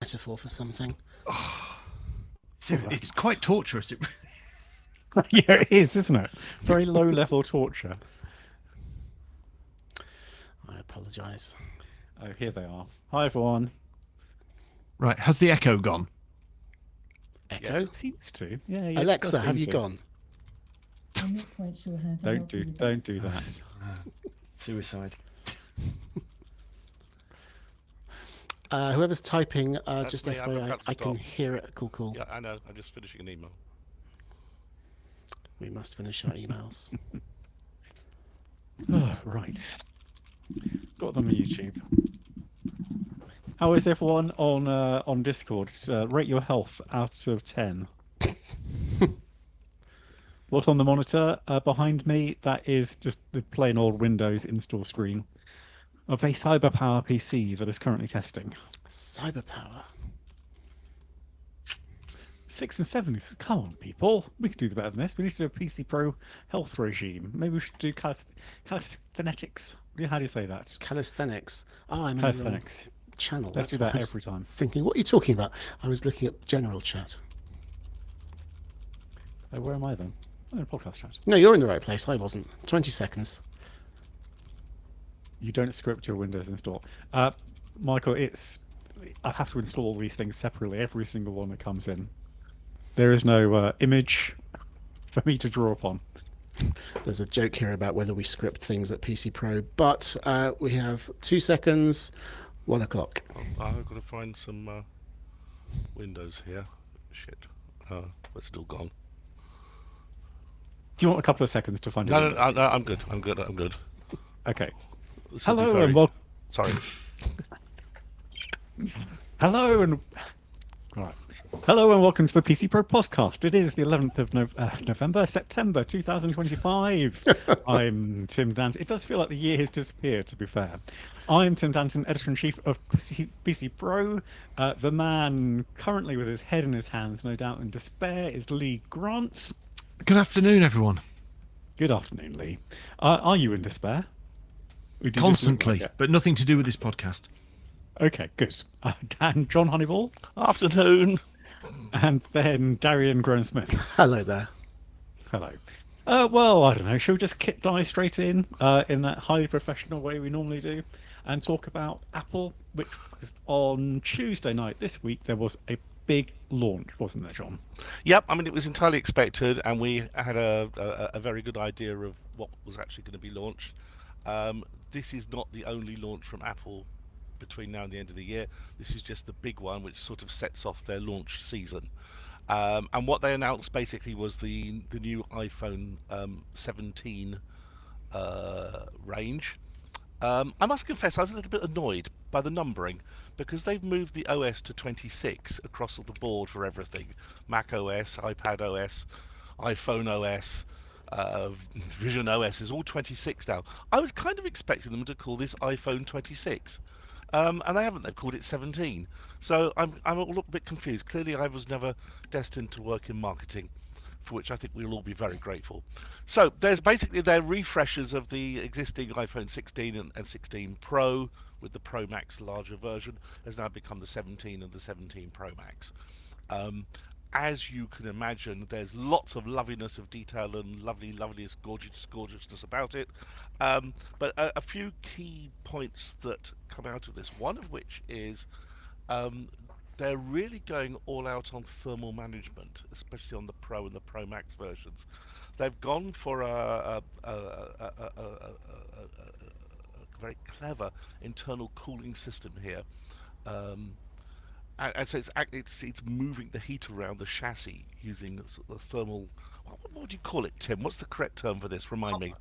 metaphor for something. It's quite torturous. Yeah, it is, isn't it? Very low-level torture. I apologise. Oh, here they are. Hi, everyone. Right, has the echo gone? Echo? It seems to. Yeah, it Alexa, does have seem you to. gone? I'm not quite sure how to Don't help you do with don't do that. Suicide. Whoever's typing, just me. I'm FYI, about to I can stop. hear it. Cool. Yeah, I know. I'm just finishing an email. We must finish our emails. Oh, right. Got them on YouTube. How is everyone on Discord? Rate your health out of 10. What's on the monitor behind me? That is just the plain old Windows install screen of a CyberPower PC that is currently testing. Cyberpower. 6 and 7 is, come on, people. We could do better than this. We need to do a PC Pro health regime. Maybe we should do calisthenics. How do you say that? Calisthenics. Oh, I'm in the wrong Calisthenics. channel. Let's That's do what that I was every time. Thinking, what are you talking about? I was looking at general chat. Where am I then? I'm in a podcast chat. No, you're in the right place. I wasn't. 20 seconds. You don't script your Windows install. Michael, I have to install all these things separately, every single one that comes in. There is no image for me to draw upon. There's a joke here about whether we script things at PC Pro, but we have 2 seconds, 1 o'clock. I've got to find some Windows here. Shit. It's still gone. Do you want a couple of seconds to find it? No, I'm good. I'm good. Okay. This will be Hello very- and welcome. Sorry. Hello and welcome to the PC Pro podcast. It is the 11th of September 2025. I'm Tim Danton. It does feel like the year has disappeared, to be fair. I'm Tim Danton, editor-in-chief of PC Pro. The man currently with his head in his hands, no doubt in despair, is Lee Grant. Good afternoon, everyone. Good afternoon, Lee. Are you in despair? Or do you just look Constantly, like it? but nothing to do with this podcast. Okay, good. Dan, John Honeyball, Afternoon. and then Darian Grown-Smith. Hello there. Hello. Well, I don't know. Shall we just dive straight in that highly professional way we normally do and talk about Apple, which was on Tuesday night this week. There was a big launch, wasn't there, John? Yep, I mean, it was entirely expected, and we had a very good idea of what was actually going to be launched. This is not the only launch from Apple between now and the end of the year. This is just the big one, which sort of sets off their launch season. And what they announced basically was the new iPhone 17 range. I must confess, I was a little bit annoyed by the numbering, because they've moved the OS to 26 across the board for everything. Mac OS, iPad OS, iPhone OS, Vision OS is all 26 now. I was kind of expecting them to call this iPhone 26. And they haven't. They've called it 17. So I'm a little bit confused. Clearly, I was never destined to work in marketing, for which I think we'll all be very grateful. So there's basically their refreshers of the existing iPhone 16 and 16 Pro, with the Pro Max larger version, has now become the 17 and the 17 Pro Max. As you can imagine, there's lots of loveliness of detail and loveliness, gorgeousness about it. But a few key points that come out of this, one of which is they're really going all out on thermal management, especially on the Pro and the Pro Max versions. They've gone for a very clever internal cooling system here. And so it's moving the heat around the chassis using the thermal. What would you call it, Tim? What's the correct term for this? Remind me.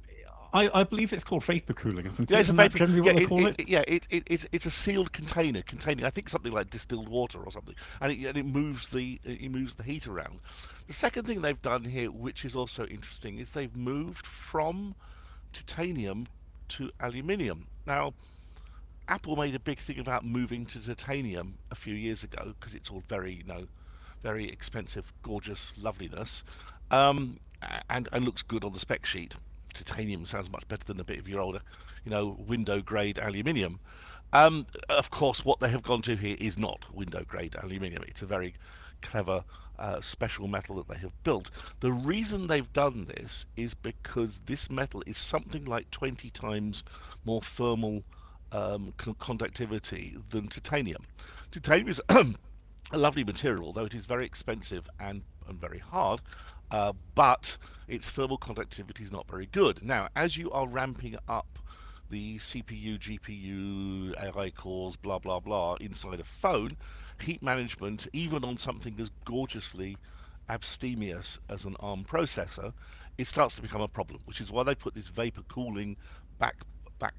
I believe it's called vapor cooling, isn't it? Yeah, it's a Isn't that vapor. generally what they call it? It's a sealed container containing, I think, something like distilled water or something, and it moves the heat around. The second thing they've done here, which is also interesting, is they've moved from titanium to aluminium. Now, Apple made a big thing about moving to titanium a few years ago because it's all very, very expensive, gorgeous loveliness, and looks good on the spec sheet. Titanium sounds much better than a bit of your older, window grade aluminium. Of course, what they have gone to here is not window-grade aluminium. It's a very clever special metal that they have built. The reason they've done this is because this metal is something like 20 times more thermal conductivity than titanium. Titanium is a lovely material, although it is very expensive and very hard, but its thermal conductivity is not very good. Now, as you are ramping up the CPU, GPU, AI cores, blah, blah, blah, inside a phone, heat management, even on something as gorgeously abstemious as an ARM processor, it starts to become a problem, which is why they put this vapor cooling back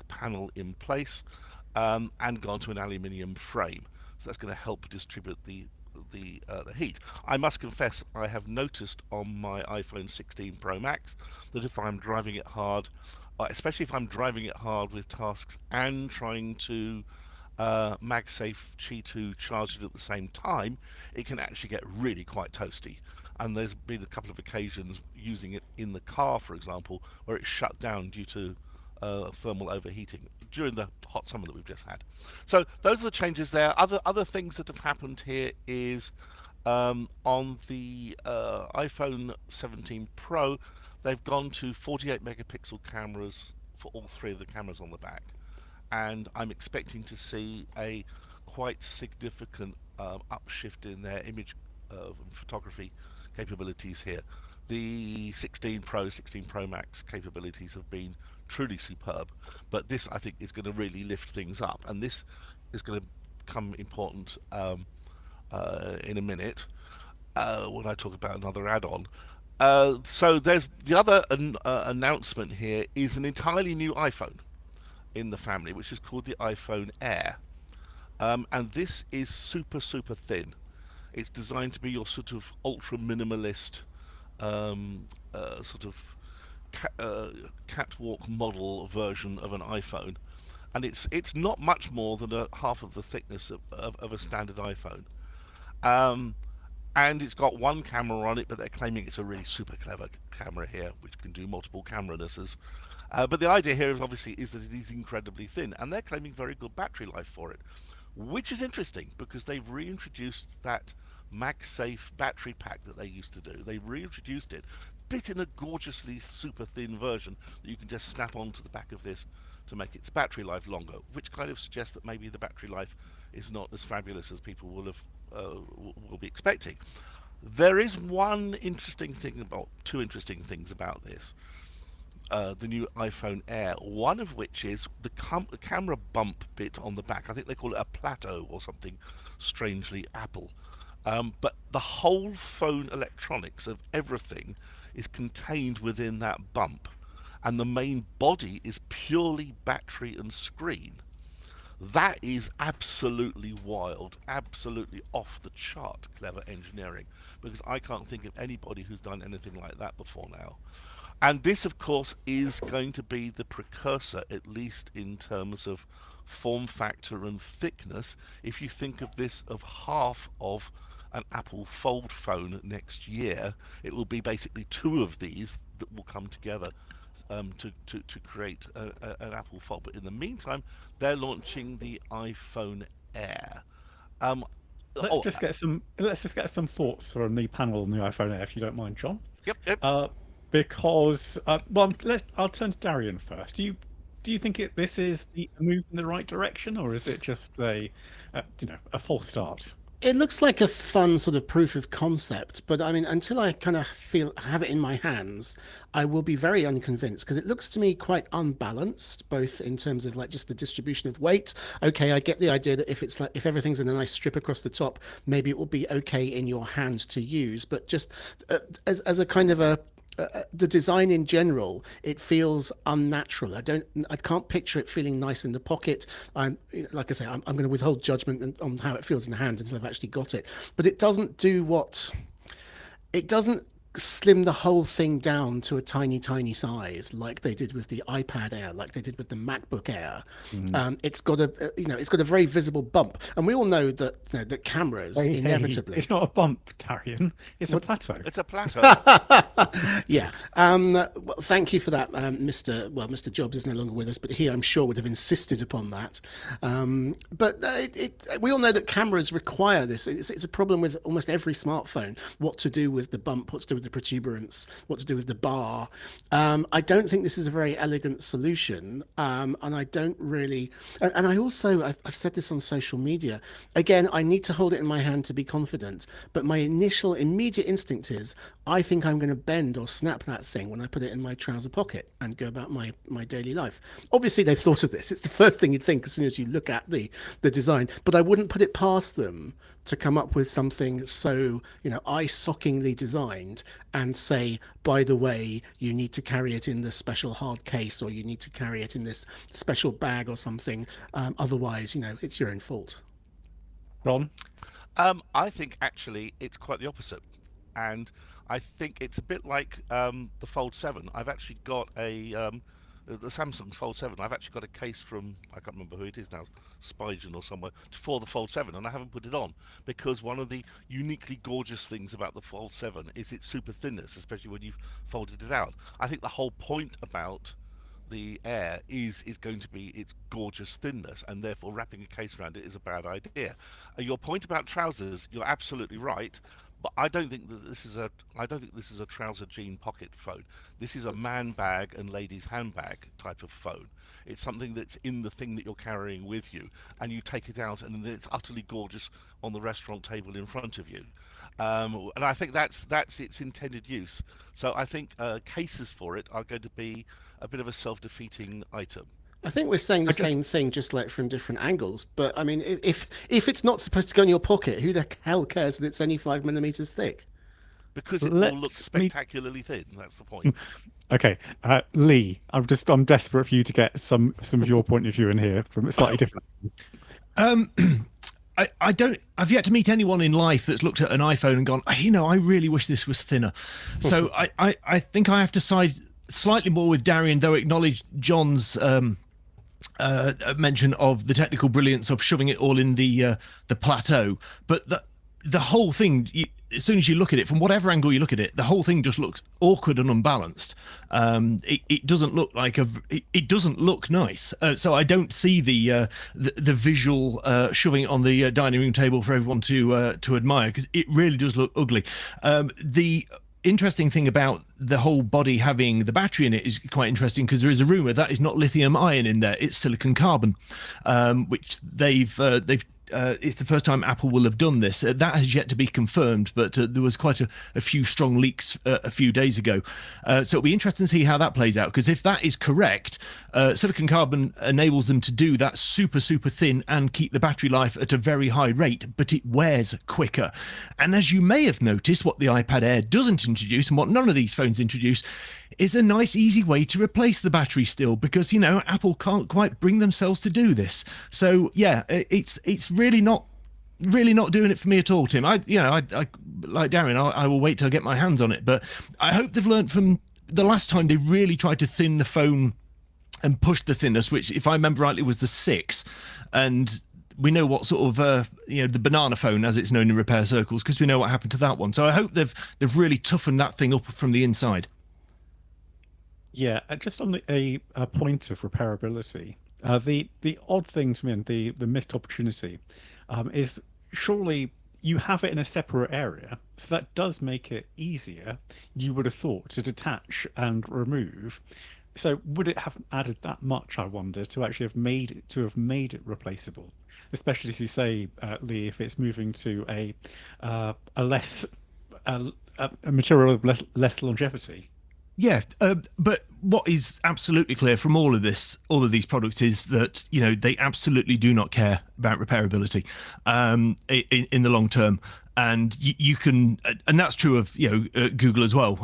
panel in place and gone to an aluminium frame. So that's going to help distribute the heat. I must confess, I have noticed on my iPhone 16 Pro Max that if I'm driving it hard, especially if I'm driving it hard with tasks and trying to MagSafe Qi 2 charge it at the same time, it can actually get really quite toasty. And there's been a couple of occasions using it in the car, for example, where it shut down due to thermal overheating during the hot summer that we've just had. So those are the changes there. Other things that have happened here is on the iPhone 17 Pro, they've gone to 48 megapixel cameras for all three of the cameras on the back, and I'm expecting to see a quite significant upshift in their image photography capabilities here. The 16 Pro, 16 Pro Max capabilities have been truly superb, but this I think is going to really lift things up, and this is going to become important in a minute when I talk about another add-on. So there's the other announcement here is an entirely new iPhone in the family, which is called the iPhone Air, and this is super thin. It's designed to be your sort of ultra minimalist sort of catwalk model version of an iPhone, and it's not much more than half of the thickness of a standard iPhone. And it's got one camera on it, but they're claiming it's a really super clever camera here, which can do multiple camera-nesses. But the idea here is obviously is that it is incredibly thin, and they're claiming very good battery life for it, which is interesting because they've reintroduced that MagSafe battery pack that they used to do. They reintroduced it, bit in a gorgeously super thin version that you can just snap onto the back of this to make its battery life longer, which kind of suggests that maybe the battery life is not as fabulous as people will be expecting. There is one interesting thing two interesting things about this, the new iPhone Air. One of which is the camera bump bit on the back. I think they call it a plateau or something strangely Apple. But the whole phone electronics of everything is contained within that bump, and the main body is purely battery and screen. That is absolutely wild, absolutely off the chart clever engineering, because I can't think of anybody who's done anything like that before now. And this, of course, is going to be the precursor, at least in terms of form factor and thickness, if you think of this of half of an Apple Fold phone next year. It will be basically two of these that will come together to create an Apple Fold. But in the meantime, they're launching the iPhone Air. Let's just get some thoughts from the panel on the iPhone Air, if you don't mind, John. Yep. Because well, I'll turn to Darian first. Do you think this is a move in the right direction, or is it just a false start? It looks like a fun sort of proof of concept, but I mean, until I kind of have it in my hands, I will be very unconvinced, because it looks to me quite unbalanced, both in terms of like just the distribution of weight. Okay, I get the idea that if everything's in a nice strip across the top, maybe it will be okay in your hand to use, but just as a kind of the design in general, it feels unnatural. I can't picture it feeling nice in the pocket. Like I say, I'm going to withhold judgment on how it feels in the hand until I've actually got it. But it doesn't do it doesn't slim the whole thing down to a tiny size, like they did with the iPad Air, like they did with the MacBook Air. It's got a very visible bump, and we all know that that cameras Hey, inevitably. it's not a bump, Darian. It's a plateau. It's a plateau. Yeah. Well, thank you for that, Mr. Jobs is no longer with us, but he, I'm sure, would have insisted upon that. We all know that cameras require this. It's a problem with almost every smartphone. What to do with the bump? What to do with the protuberance? What to do with the bar? I don't think this is a very elegant solution, and I don't really. And I also, I've said this on social media. Again, I need to hold it in my hand to be confident. But my initial, immediate instinct is, I think I'm going to bend or snap that thing when I put it in my trouser pocket and go about my daily life. Obviously, they've thought of this. It's the first thing you'd think as soon as you look at the design. But I wouldn't put it past them to come up with something so, eye-sockingly designed and say, by the way, you need to carry it in this special hard case, or you need to carry it in this special bag or something. Otherwise, it's your own fault. Ron? I think actually it's quite the opposite, and I think it's a bit like the Fold 7. I've actually got the Samsung Fold 7. I've actually got a case from, I can't remember who it is now, Spigen or somewhere, for the Fold 7, and I haven't put it on because one of the uniquely gorgeous things about the Fold 7 is its super thinness, especially when you've folded it out. I think the whole point about the Air is going to be its gorgeous thinness, and therefore wrapping a case around it is a bad idea. Your point about trousers, you're absolutely right, but I don't think this is a trouser jean pocket phone. This is a man bag and ladies handbag type of phone. It's something that's in the thing that you're carrying with you, and you take it out, and it's utterly gorgeous on the restaurant table in front of you. And I think that's its intended use. So I think cases for it are going to be a bit of a self-defeating item. I think we're saying the same thing, just like from different angles. But I mean, if it's not supposed to go in your pocket, who the hell cares that it's only 5 millimeters thick? Because it will look spectacularly thin. That's the point. Okay, Lee, I'm desperate for you to get some of your point of view in here from a slightly different. I've yet to meet anyone in life that's looked at an iPhone and gone, I really wish this was thinner. So I think I have to side slightly more with Darian, though acknowledge John's mention of the technical brilliance of shoving it all in the plateau. But the whole thing, as soon as you look at it, from whatever angle you look at it, the whole thing just looks awkward and unbalanced. It doesn't look like it doesn't look nice. So I don't see the visual shoving it on the dining room table for everyone to admire, because it really does look ugly. The interesting thing about the whole body having the battery in it is quite interesting, because there is a rumor that is not lithium ion in there, it's silicon carbon, which they've it's the first time Apple will have done this. That has yet to be confirmed, but there was quite a few strong leaks a few days ago. So it'll be interesting to see how that plays out, because if that is correct, silicon carbon enables them to do that super thin and keep the battery life at a very high rate, but it wears quicker. And as you may have noticed, what the iPad Air doesn't introduce, and what none of these phones introduce, is a nice easy way to replace the battery still, because Apple can't quite bring themselves to do this. So yeah, it's really not doing it for me at all, Tim. I like Darren, I will wait till I get my hands on it, but I hope they've learned from the last time they really tried to thin the phone and push the thinness, which, if I remember rightly, was the 6, and we know what sort of the banana phone, as it's known in repair circles, because we know what happened to that one. So I hope they've really toughened that thing up from the inside. Yeah, just on a point of repairability, the odd thing to me, and the missed opportunity, is surely you have it in a separate area, so that does make it easier, you would have thought, to detach and remove. So would it have added that much, I wonder, to actually have made it replaceable, especially as you say, Lee, if it's moving to a material of less longevity. Yeah, but what is absolutely clear from all of these products is that they absolutely do not care about repairability in the long term, and you can, and that's true of Google as well.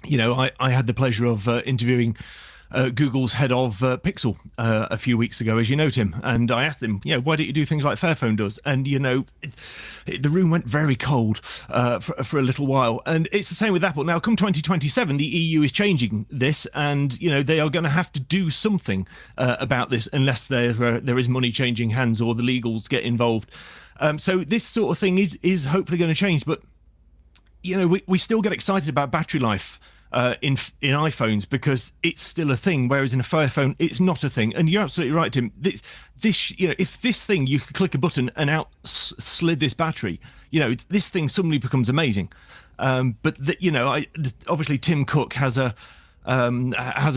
I had the pleasure of interviewing Google's head of Pixel a few weeks ago, as you know, Tim. And I asked him, why don't you do things like Fairphone does? And the room went very cold for a little while. And it's the same with Apple. Now, come 2027, the EU is changing this, and they are going to have to do something about this, unless there is money changing hands or the legals get involved. So this sort of thing is hopefully going to change. But we still get excited about battery life in iPhones because it's still a thing, whereas in a Fairphone it's not a thing. And you're absolutely right, Tim. This if this thing, you could click a button and out slid this battery, this thing suddenly becomes amazing. But obviously Tim Cook has a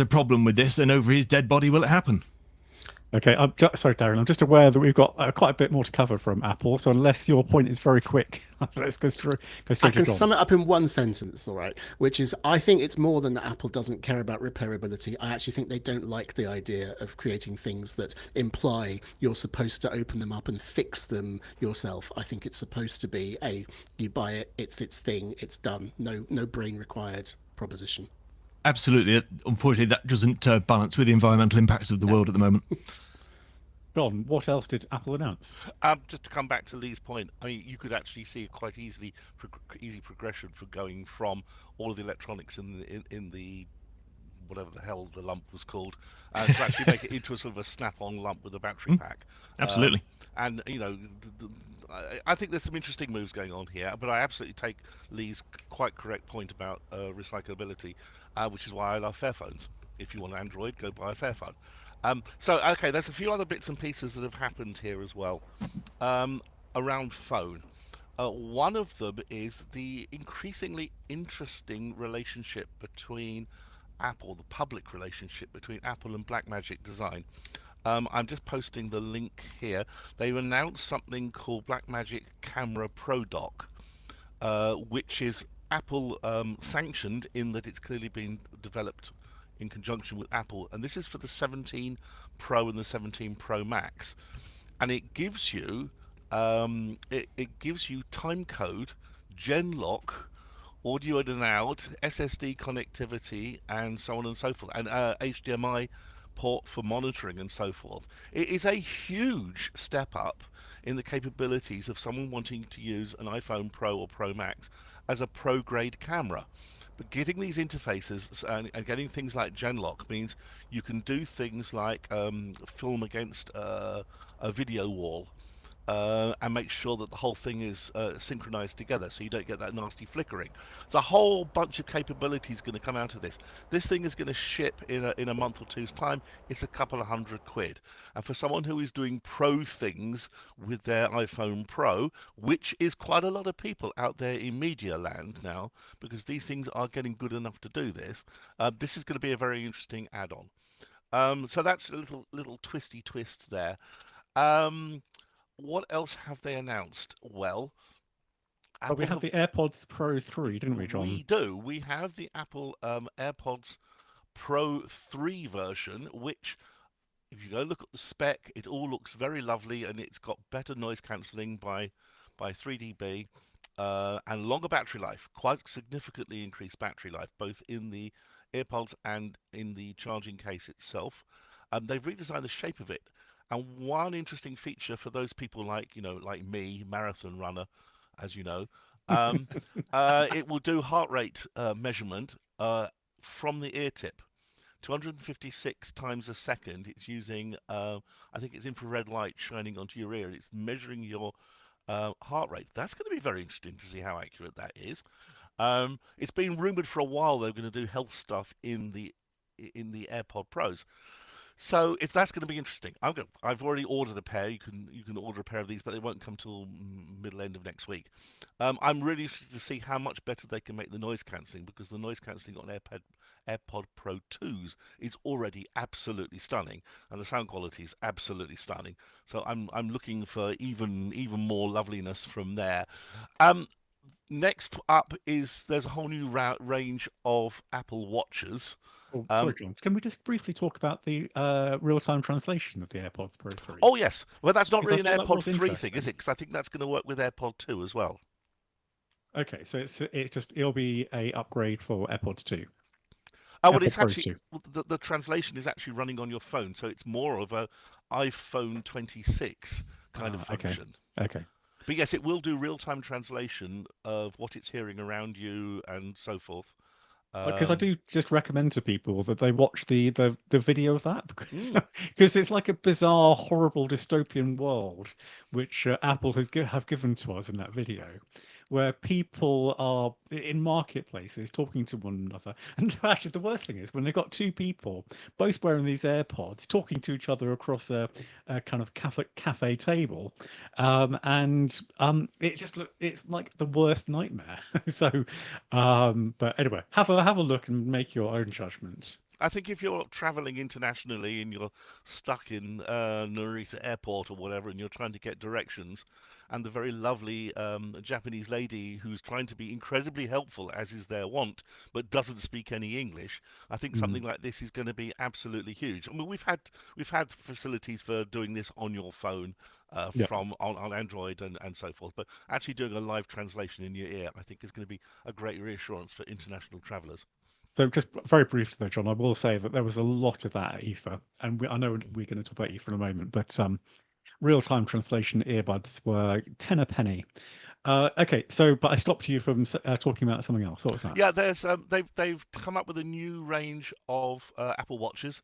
problem with this, and over his dead body will it happen. Okay, sorry, Darren. I'm just aware that we've got quite a bit more to cover from Apple. So unless your point is very quick, let's go straight I to can John. sum it up in one sentence, all right, which is I think it's more than that Apple doesn't care about repairability. I actually think they don't like the idea of creating things that imply you're supposed to open them up and fix them yourself. I think it's supposed to be you buy it, it's its thing, it's done. No brain required proposition. Absolutely. Unfortunately, that doesn't balance with the environmental impacts of the world at the moment. John, what else did Apple announce? Just to come back to Lee's point, I mean, you could actually see a quite easy progression for going from all of the electronics in the whatever the hell the lump was called, to actually make it into a sort of a snap-on lump with a battery pack. Absolutely. And I think there's some interesting moves going on here, but I absolutely take Lee's quite correct point about recyclability, which is why I love Fairphones. If you want an Android, go buy a Fairphone. Okay, there's a few other bits and pieces that have happened here as well around phone. One of them is the increasingly interesting relationship between Apple, the public relationship between Apple and Blackmagic Design. I'm just posting the link here. They've announced something called Blackmagic Camera Pro Dock, which is Apple sanctioned in that it's clearly been developed in conjunction with Apple, and this is for the 17 Pro and the 17 Pro Max, and it gives you it gives you timecode, Genlock, audio in and out, SSD connectivity, and so on and so forth, and HDMI port for monitoring and so forth. It is a huge step up in the capabilities of someone wanting to use an iPhone Pro or Pro Max as a pro grade camera. But getting these interfaces and getting things like Genlock means you can do things like film against a video wall and make sure that the whole thing is synchronized together so you don't get that nasty flickering. There's a whole bunch of capabilities going to come out of this. This thing is going to ship in a month or two's time. It's a couple of £100. And for someone who is doing pro things with their iPhone Pro, which is quite a lot of people out there in media land now, because these things are getting good enough to do this, this is going to be a very interesting add-on. So that's a little twisty twist there. What else have they announced? Well, We had the AirPods Pro 3, didn't we, John? We do. We have the Apple AirPods Pro 3 version, which, if you go look at the spec, it all looks very lovely, and it's got better noise cancelling by 3dB, and longer battery life, quite significantly increased battery life, both in the AirPods and in the charging case itself. They've redesigned the shape of it. And one interesting feature for those people like me, marathon runner, as you know, it will do heart rate measurement from the ear tip, 256 times a second. It's using, I think it's infrared light shining onto your ear. It's measuring your heart rate. That's going to be very interesting to see how accurate that is. It's been rumored for a while they're going to do health stuff in the AirPod Pros. So if that's going to be interesting, I've already ordered a pair. You can order a pair of these, but they won't come till middle end of next week. I'm really interested to see how much better they can make the noise cancelling, because the noise cancelling on AirPod Pro 2s is already absolutely stunning, and the sound quality is absolutely stunning. So I'm looking for even more loveliness from there. Next up is there's a whole new range of Apple Watches. Oh, sorry, John. Can we just briefly talk about the real-time translation of the AirPods Pro 3? Oh, yes. Well, that's not Because really I an thought that AirPod was 3 thing, interesting. is it? Because I think that's going to work with AirPod 2 as well. Okay, so it'll be a upgrade for AirPods 2. Oh, well, Apple it's Pro actually 2. the translation is actually running on your phone, so it's more of a iPhone 26 kind of Okay. function. Okay. But yes, it will do real-time translation of what it's hearing around you and so forth. Because I do just recommend to people that they watch the video of that because Mm. because it's like a bizarre, horrible dystopian world which Apple have given to us in that video, where people are in marketplaces talking to one another. And actually, the worst thing is when they've got two people both wearing these AirPods talking to each other across a kind of cafe table, it just it's like the worst nightmare. So but anyway, have a look and make your own judgment. I think if you're traveling internationally and you're stuck in Narita Airport or whatever, and you're trying to get directions, and the very lovely Japanese lady who's trying to be incredibly helpful, as is their wont, but doesn't speak any English, I think something like this is going to be absolutely huge. I mean, we've had facilities for doing this on your phone. Yeah. From on Android and so forth, but actually doing a live translation in your ear, I think, is going to be a great reassurance for international travellers. So just very briefly though, John, I will say that there was a lot of that at IFA, and I know we're going to talk about IFA in a moment, but real-time translation earbuds were 10 a penny. Okay, so but I stopped you from talking about something else. What was that? Yeah, there's they've come up with a new range of Apple Watches.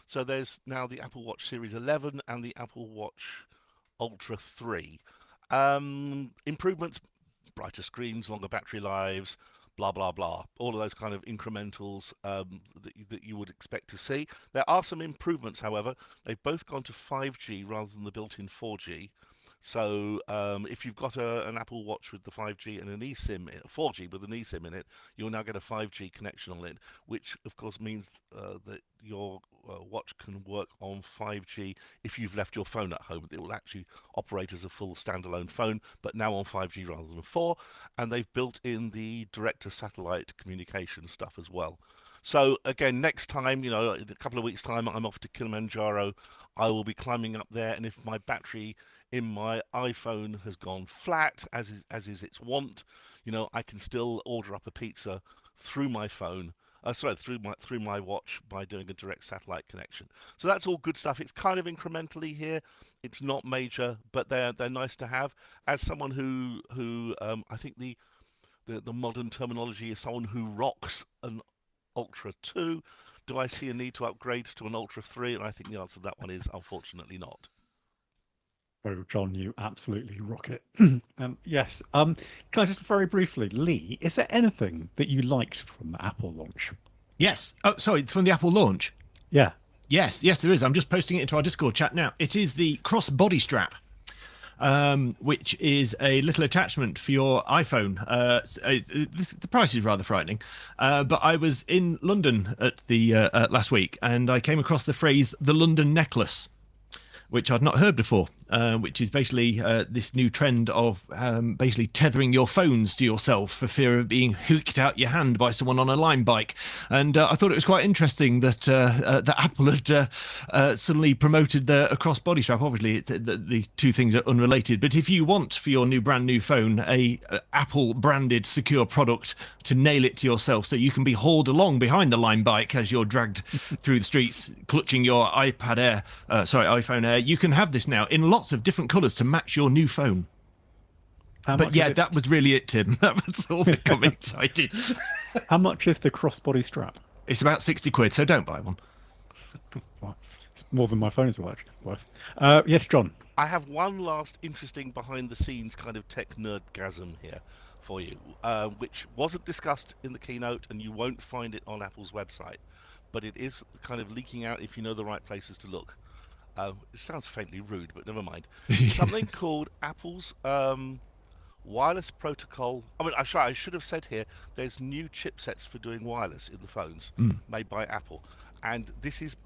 So there's now the Apple Watch Series 11 and the Apple Watch Ultra 3. Improvements, brighter screens, longer battery lives, blah blah blah. All of those kind of incrementals that you would expect to see. There are some improvements, however. They've both gone to 5G rather than the built-in 4G. So if you've got an Apple Watch with the 5G and an eSIM, 4G with an eSIM in it, you'll now get a 5G connection on it, which of course means that your watch can work on 5G if you've left your phone at home. It will actually operate as a full standalone phone, but now on 5G rather than 4. And they've built in the direct-to-satellite communication stuff as well. So again, next time, in a couple of weeks' time, I'm off to Kilimanjaro. I will be climbing up there, and if my battery in my iPhone has gone flat, as is its wont, I can still order up a pizza through my phone. Through my watch by doing a direct satellite connection. So that's all good stuff. It's kind of incrementally here. It's not major, but they're nice to have. As someone who I think the modern terminology is someone who rocks an Ultra 2. Do I see a need to upgrade to an Ultra 3? And I think the answer to that one is unfortunately not. Oh, John, you absolutely rock it. Yes. Can I just very briefly, Lee, is there anything that you liked from the Apple launch? Yes. Oh, sorry, from the Apple launch. Yeah. Yes, there is. I'm just posting it into our Discord chat now. It is the cross-body strap, which is a little attachment for your iPhone. The price is rather frightening, but I was in London at the last week, and I came across the phrase "the London necklace," which I'd not heard before, which is basically this new trend of basically tethering your phones to yourself for fear of being hooked out your hand by someone on a Lime bike. And I thought it was quite interesting that that Apple had suddenly promoted a cross-body strap. Obviously, the two things are unrelated. But if you want for your brand new phone a Apple-branded secure product to nail it to yourself so you can be hauled along behind the Lime bike as you're dragged through the streets clutching your iPhone Air, you can have this now in lots of different colours to match your new phone. But yeah, that was really it, Tim. That was all that got me excited. How much is the crossbody strap? It's about 60 quid, so don't buy one. Well, it's more than my phone is worth. Yes, John. I have one last interesting behind-the-scenes kind of tech nerdgasm here for you, which wasn't discussed in the keynote, and you won't find it on Apple's website, but it is kind of leaking out if you know the right places to look. It sounds faintly rude, but never mind. Something called Apple's wireless protocol. I mean, I should have said here, there's new chipsets for doing wireless in the phones made by Apple. And this is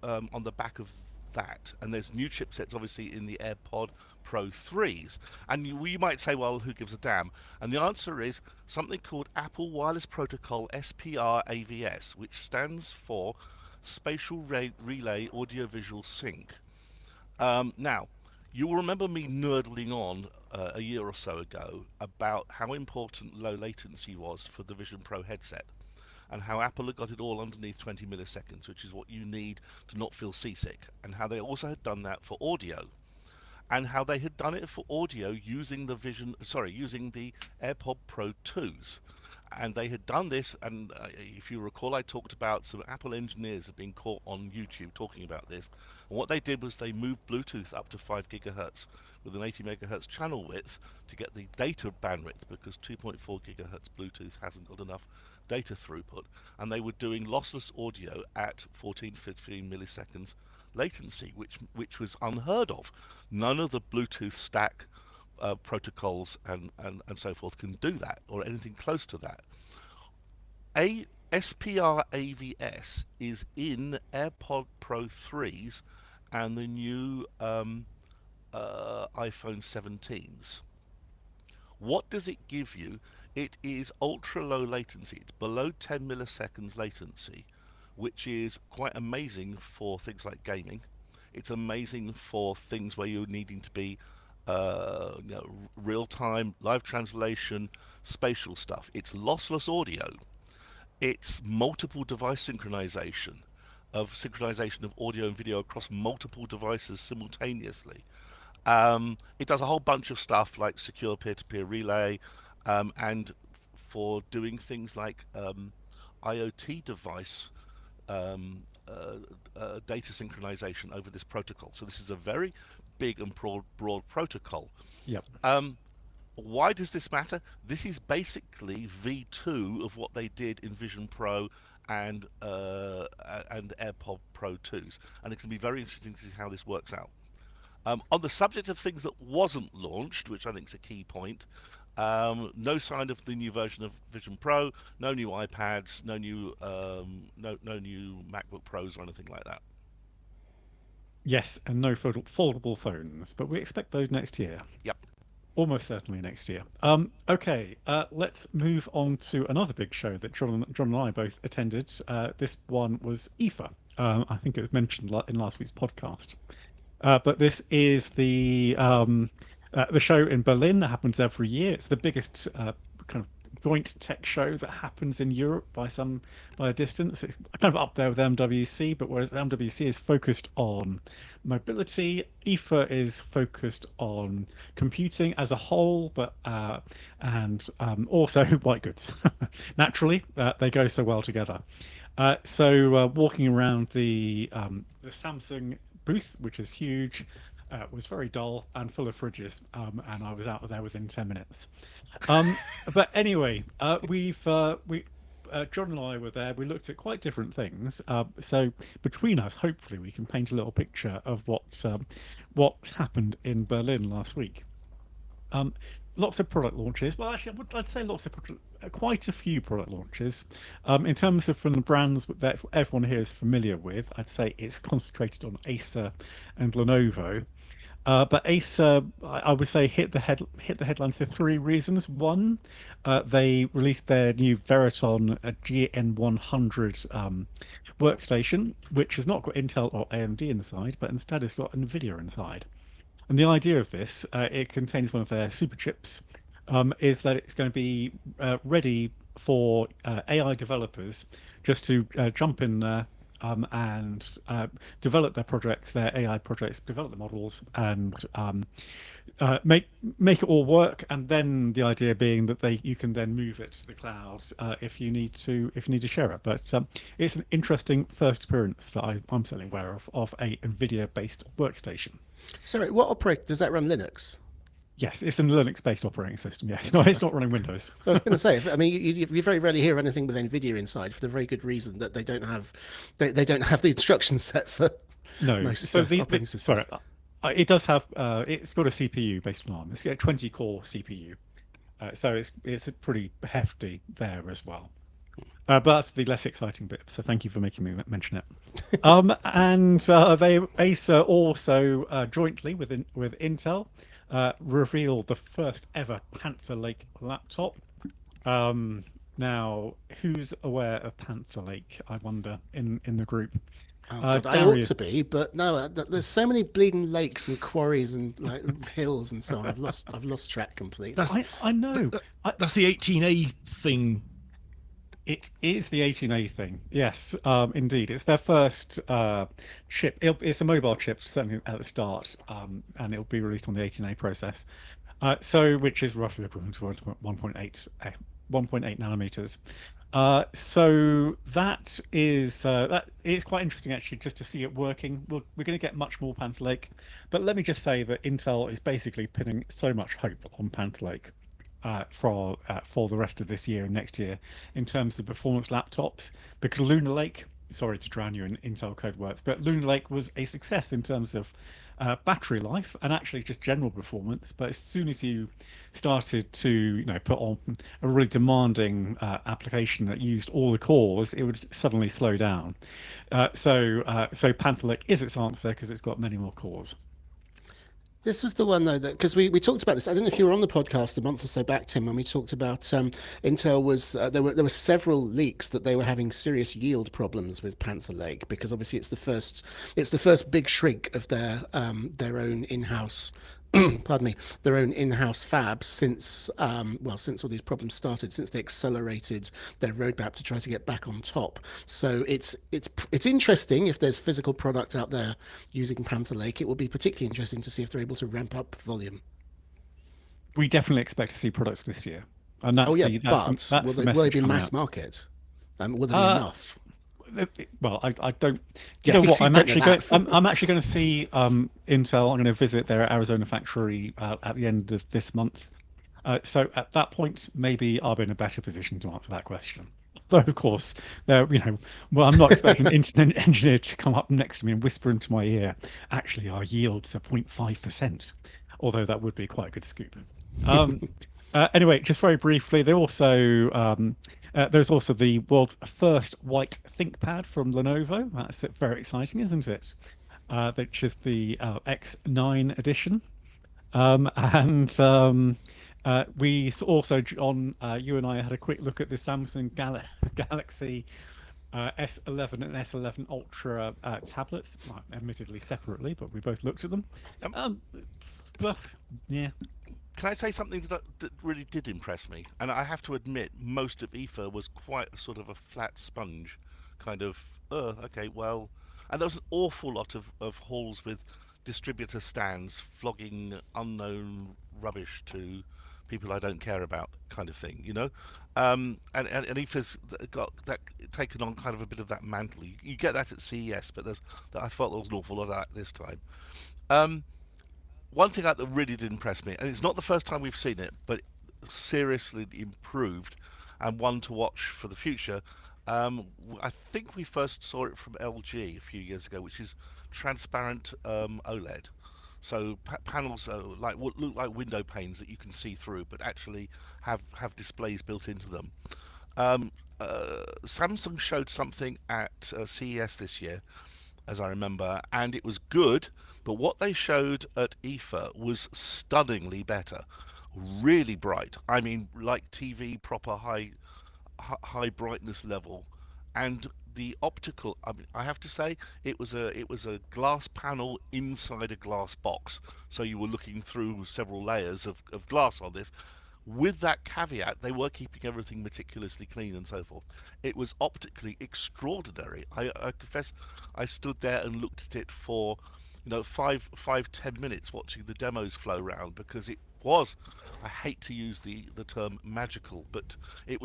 on the back of that. And there's new chipsets, obviously, in the AirPod Pro 3s. And you might say, well, who gives a damn? And the answer is something called Apple Wireless Protocol SPR AVS, which stands for Spatial Relay Audiovisual Sync. Now, you will remember me nerdling on a year or so ago about how important low latency was for the Vision Pro headset. and how Apple had got it all underneath 20 milliseconds, which is what you need to not feel seasick, and how they also had done that for audio, and how they had done it for audio using the using the AirPod Pro 2s. And they had done this, and if you recall, I talked about some Apple engineers had been caught on YouTube talking about this. And what they did was they moved Bluetooth up to 5 gigahertz with an 80 megahertz channel width to get the data bandwidth, because 2.4 gigahertz Bluetooth hasn't got enough data throughput. And they were doing lossless audio at 14-15 milliseconds latency, which was unheard of. None of the Bluetooth stack protocols and so forth can do that, or anything close to that. SPR AVS is in AirPod Pro 3s and the new iPhone 17s. What does it give you? It is ultra low latency. It's below 10 milliseconds latency, which is quite amazing for things like gaming. It's amazing for things where you're needing to be real-time, live translation, spatial stuff. It's lossless audio. It's multiple device synchronization of audio and video across multiple devices simultaneously. It does a whole bunch of stuff like secure peer-to-peer relay, and for doing things like IoT device data synchronization over this protocol. So this is a very big and broad protocol. Yep. Why does this matter? This is basically V2 of what they did in Vision Pro and AirPod Pro 2s, and it's going to be very interesting to see how this works out. On the subject of things that wasn't launched, which I think is a key point, no sign of the new version of Vision Pro, no new iPads, no new MacBook Pros or anything like that. Yes, and no foldable phones, but we expect those next year. Yep. Almost certainly next year. Okay, let's move on to another big show that John and I both attended. This one was IFA. I think it was mentioned in last week's podcast. But this is the show in Berlin that happens every year. It's the biggest kind of joint tech show that happens in Europe by a distance. It's kind of up there with MWC, but whereas MWC is focused on mobility, IFA is focused on computing as a whole, but and also white goods. Naturally, they go so well together. So walking around the Samsung booth, which is huge, was very dull and full of fridges, and I was out of there within 10 minutes. But anyway, John and I were there. We looked at quite different things. So between us, hopefully, we can paint a little picture of what happened in Berlin last week. Lots of product launches. Well, actually, I'd say quite a few product launches. In terms of from the brands that everyone here is familiar with, I'd say it's concentrated on Acer and Lenovo. But Acer, I would say, hit the headlines for three reasons. One, they released their new Veriton GN100 workstation, which has not got Intel or AMD inside, but instead it's got NVIDIA inside. And the idea of this, it contains one of their super chips, is that it's going to be ready for AI developers just to jump in there and develop their projects, their AI projects, develop the models, and make it all work. And then the idea being that you can then move it to the cloud if you need to share it. But it's an interesting first appearance that I'm certainly aware of a NVIDIA-based workstation. Sorry, what operator does that run? Linux? Yes, it's a Linux-based operating system. Yeah, it's not running Windows. I was going to say, I mean, you very rarely hear anything with NVIDIA inside for the very good reason that they don't have the instruction set for most operating systems. Sorry, it does have. It's got a CPU based on ARM. It's got a 20-core CPU, so it's pretty hefty there as well. But that's the less exciting bit. So thank you for making me mention it. And Acer also jointly with Intel revealed the first ever Panther Lake laptop. Now, who's aware of Panther Lake? I wonder in the group. Oh, God, I ought to be, but no. There's so many bleeding lakes and quarries and like hills and so on. I've lost track completely. I know. That's the 18A thing. It is the 18A thing. Yes, indeed. It's their first chip. It's a mobile chip, certainly at the start, and it'll be released on the 18A process. So, which is roughly equivalent to 1.8 nanometers. So that is quite interesting actually, just to see it working. We're going to get much more Panther Lake, but let me just say that Intel is basically pinning so much hope on Panther Lake for the rest of this year and next year in terms of performance laptops, because Lunar Lake, sorry to drown you in Intel code words, but Lunar Lake was a success in terms of battery life and actually just general performance. But as soon as you started to put on a really demanding application that used all the cores, it would suddenly slow down. So Panther Lake is its answer because it's got many more cores. This was the one though that, because we talked about this. I don't know if you were on the podcast a month or so back, Tim, when we talked about Intel was there were several leaks that they were having serious yield problems with Panther Lake, because obviously it's the first big shrink of their own in-house pardon me, their own in-house fab since since all these problems started, since they accelerated their roadmap to try to get back on top. So it's interesting if there's physical product out there using Panther Lake. It will be particularly interesting to see if they're able to ramp up volume. We definitely expect to see products this year, and that's Oh yeah, that's but the will they be coming mass out. market? Will there be enough? Well, I don't. Yeah, You know what? you I'm don't know actually that. going. I'm actually going to see Intel. I'm going to visit their Arizona factory at the end of this month. So at that point, maybe I'll be in a better position to answer that question. Though of course, well, I'm not expecting an internet engineer to come up next to me and whisper into my ear, "Actually, our yields are 0.5%," although that would be quite a good scoop. Anyway, just very briefly, there's also the world's first white ThinkPad from Lenovo. That's very exciting, isn't it? Which is the X9 edition. We also, John, you and I had a quick look at the Samsung Galaxy S11 and S11 Ultra tablets, well, admittedly separately, but we both looked at them. But, yeah. Can I say something that really did impress me? And I have to admit, most of IFA was quite a sort of a flat sponge, kind of, okay, well... And there was an awful lot of halls with distributor stands flogging unknown rubbish to people I don't care about, kind of thing, and IFA's got that taken on kind of a bit of that mantle. You get that at CES, but I thought there was an awful lot of that this time. One thing that really did impress me, and it's not the first time we've seen it, but seriously improved and one to watch for the future. I think we first saw it from LG a few years ago, which is transparent OLED. So panels look like window panes that you can see through, but actually have displays built into them. Samsung showed something at CES this year, as I remember, and it was good, but what they showed at IFA was stunningly better. Really bright. I mean, like TV proper high brightness level, and the optical. I mean, I have to say, it was a glass panel inside a glass box, so you were looking through several layers of glass on this. With that caveat, they were keeping everything meticulously clean and so forth. It was optically extraordinary. I confess, I stood there and looked at it for, 5-10 minutes watching the demos flow around, because it was, I hate to use the term magical, but it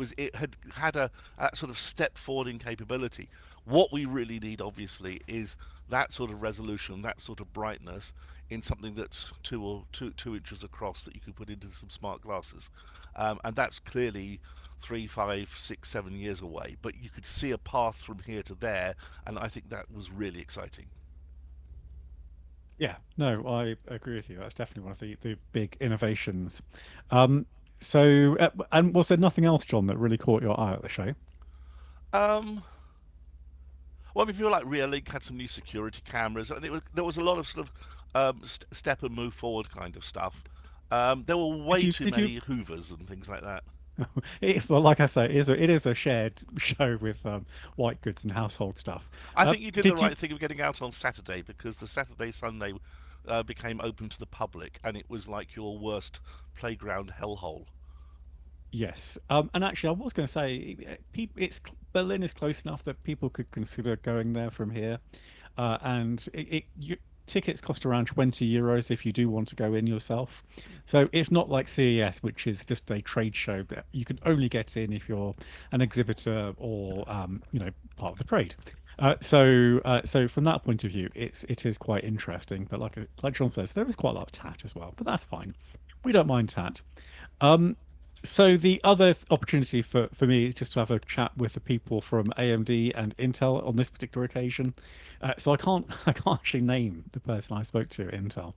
had a sort of step forward in capability. What we really need, obviously, is that sort of resolution, that sort of brightness in something that's 2 inches across that you could put into some smart glasses, and that's clearly 3, 5, 6, 7 years away. But you could see a path from here to there, and I think that was really exciting. Yeah, no, I agree with you. That's definitely one of the big innovations. And was there nothing else, John, that really caught your eye at the show? Um, well, I mean, people like Reolink had some new security cameras, and there was a lot of sort of step and move forward kind of stuff. There were way too many Hoovers and things like that. Well, like I say, it is a shared show with white goods and household stuff. I think you did the right thing of getting out on Saturday, because the Sunday became open to the public, and it was like your worst playground hellhole. Yes, and actually, I was going to say, Berlin is close enough that people could consider going there from here, and tickets cost around 20 euros if you do want to go in yourself. So it's not like CES, which is just a trade show that you can only get in if you're an exhibitor or part of the trade. So from that point of view, it is quite interesting. But like John says, there is quite a lot of tat as well, but that's fine. We don't mind tat. So the other opportunity for me is just to have a chat with the people from AMD and Intel on this particular occasion. So I can't actually name the person I spoke to at Intel.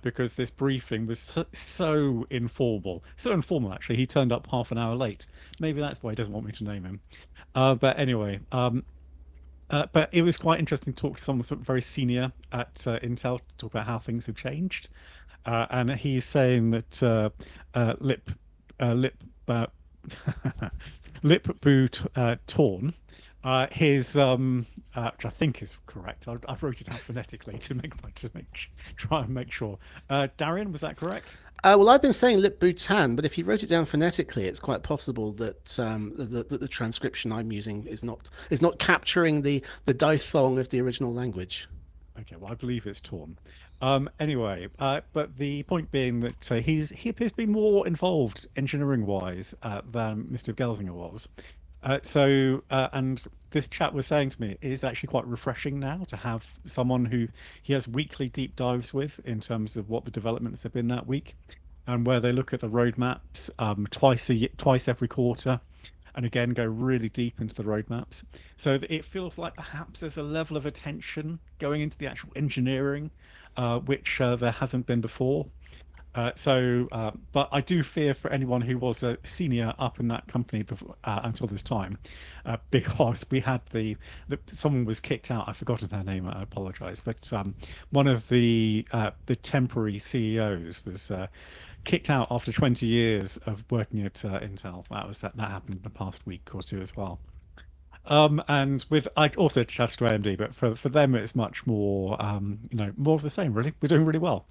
Because this briefing was so informal. So informal, actually. He turned up half an hour late. Maybe that's why he doesn't want me to name him. But anyway, but it was quite interesting to talk to someone very senior at Intel to talk about how things have changed. And he's saying that Lip-Bu Torn, his which I think is correct. I wrote it out phonetically to try and make sure. Darian, was that correct? Well, I've been saying Lip Bhutan, but if you wrote it down phonetically, it's quite possible that the transcription I'm using is not capturing the diphthong of the original language. Okay, well, I believe it's torn. Anyway, but the point being that he appears to be more involved engineering-wise than Mr. Gelsinger was. And this chap was saying to me, it is actually quite refreshing now to have someone who he has weekly deep dives with in terms of what the developments have been that week, and where they look at the roadmaps twice every quarter, and again go really deep into the roadmaps. So it feels like perhaps there's a level of attention going into the actual engineering, which there hasn't been before. But I do fear for anyone who was a senior up in that company before, until this time, because we had someone was kicked out. I've forgotten her name. I apologize, but one of the temporary CEOs was kicked out after 20 years of working at Intel. That happened in the past week or two as well. And I also chatted to AMD, but for them it's much more, more of the same. Really, we're doing really well.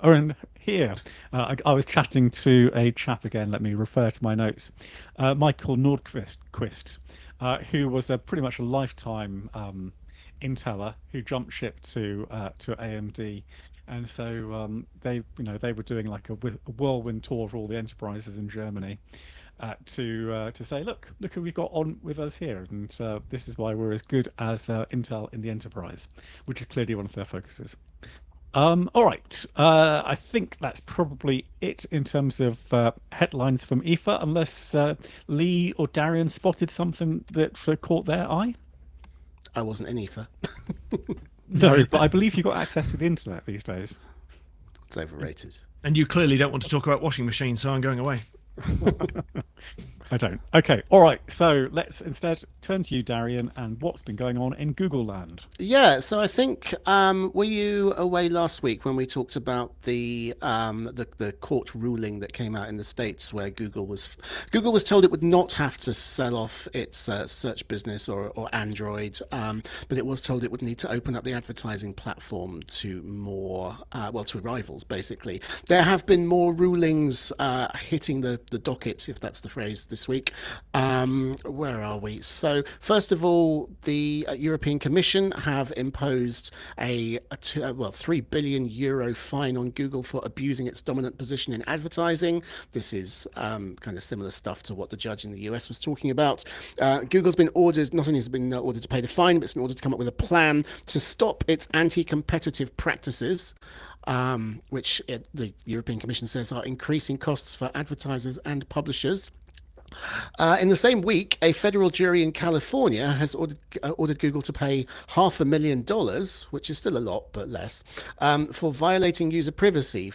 And here, I was chatting to a chap again. Let me refer to my notes. Michael Nordquist, who was pretty much a lifetime Inteller who jumped ship to AMD. And so they were doing like a whirlwind tour of all the enterprises in Germany. To say, look who we've got on with us here, and this is why we're as good as Intel in the enterprise, which is clearly one of their focuses. All right, I think that's probably it in terms of headlines from IFA, unless Lee or Darian spotted something that caught their eye. I wasn't in IFA. No, but I believe you've got access to the internet these days. It's overrated. And you clearly don't want to talk about washing machines, so I'm going away. I don't. Okay, all right. So let's instead turn to you, Darian, and what's been going on in Google land. Yeah, so I think were you away last week when we talked about the court ruling that came out in the States where Google was told it would not have to sell off its search business or Android, but it was told it would need to open up the advertising platform to more to rivals basically. There have been more rulings hitting the docket, if that's the phrase, this week. Where are we? So first of all, the European Commission have imposed a 3 billion euro fine on Google for abusing its dominant position in advertising. This is kind of similar stuff to what the judge in the US was talking about. Google's been ordered, not only has it been ordered to pay the fine, but it's been ordered to come up with a plan to stop its anti-competitive practices, which the European Commission says are increasing costs for advertisers and publishers. In the same week, a federal jury in California has ordered Google to pay $500,000, which is still a lot, but less, for violating user privacy.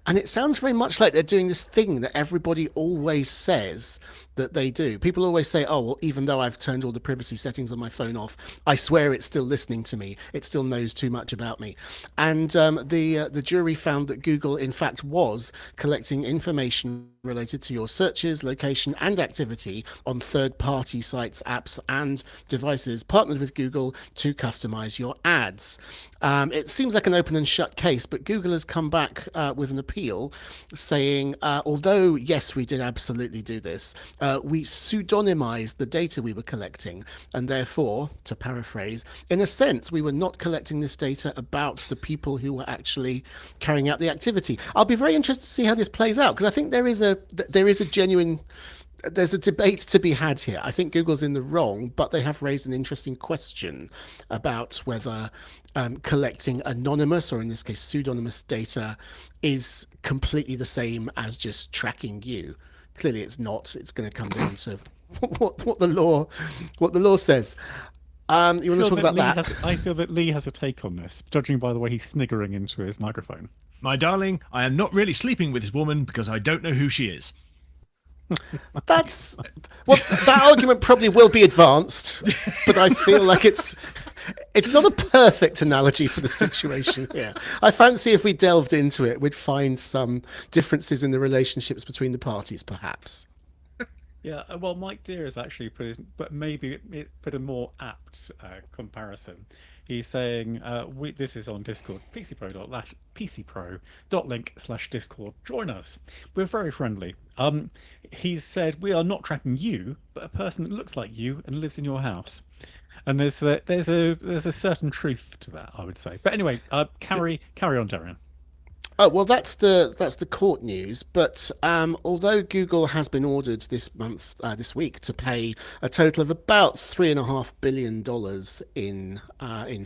And it sounds very much like they're doing this thing that everybody always says that they do. People always say, oh, well, even though I've turned all the privacy settings on my phone off, I swear it's still listening to me. It still knows too much about me. And the jury found that Google, in fact, was collecting information related to your searches, location, and activity on third-party sites, apps, and devices partnered with Google to customize your ads. It seems like an open and shut case, but Google has come back with an appeal saying, although, yes, we did absolutely do this, we pseudonymized the data we were collecting, and therefore, to paraphrase, in a sense, we were not collecting this data about the people who were actually carrying out the activity. I'll be very interested to see how this plays out, because I think there is a genuine, there's a debate to be had here. I think Google's in the wrong, but they have raised an interesting question about whether collecting anonymous, or in this case pseudonymous, data is completely the same as just tracking you. Clearly it's not. It's going to come down to what the law says. You want to talk about that? I feel that Lee has a take on this, judging by the way he's sniggering into his microphone. My darling, I am not really sleeping with this woman because I don't know who she is. That's that argument probably will be advanced, but I feel like it's not a perfect analogy for the situation here. I fancy if we delved into it, we'd find some differences in the relationships between the parties, perhaps. Yeah, well, Mike Deere has actually put a more apt comparison. He's saying, this is on Discord, pcpro.link/Discord. Join us. We're very friendly. He's said, we are not tracking you, but a person that looks like you and lives in your house. And there's a certain truth to that, I would say. But anyway, carry on, Darian. Oh, well, that's the court news. But although Google has been ordered this week, to pay a total of about $3.5 billion in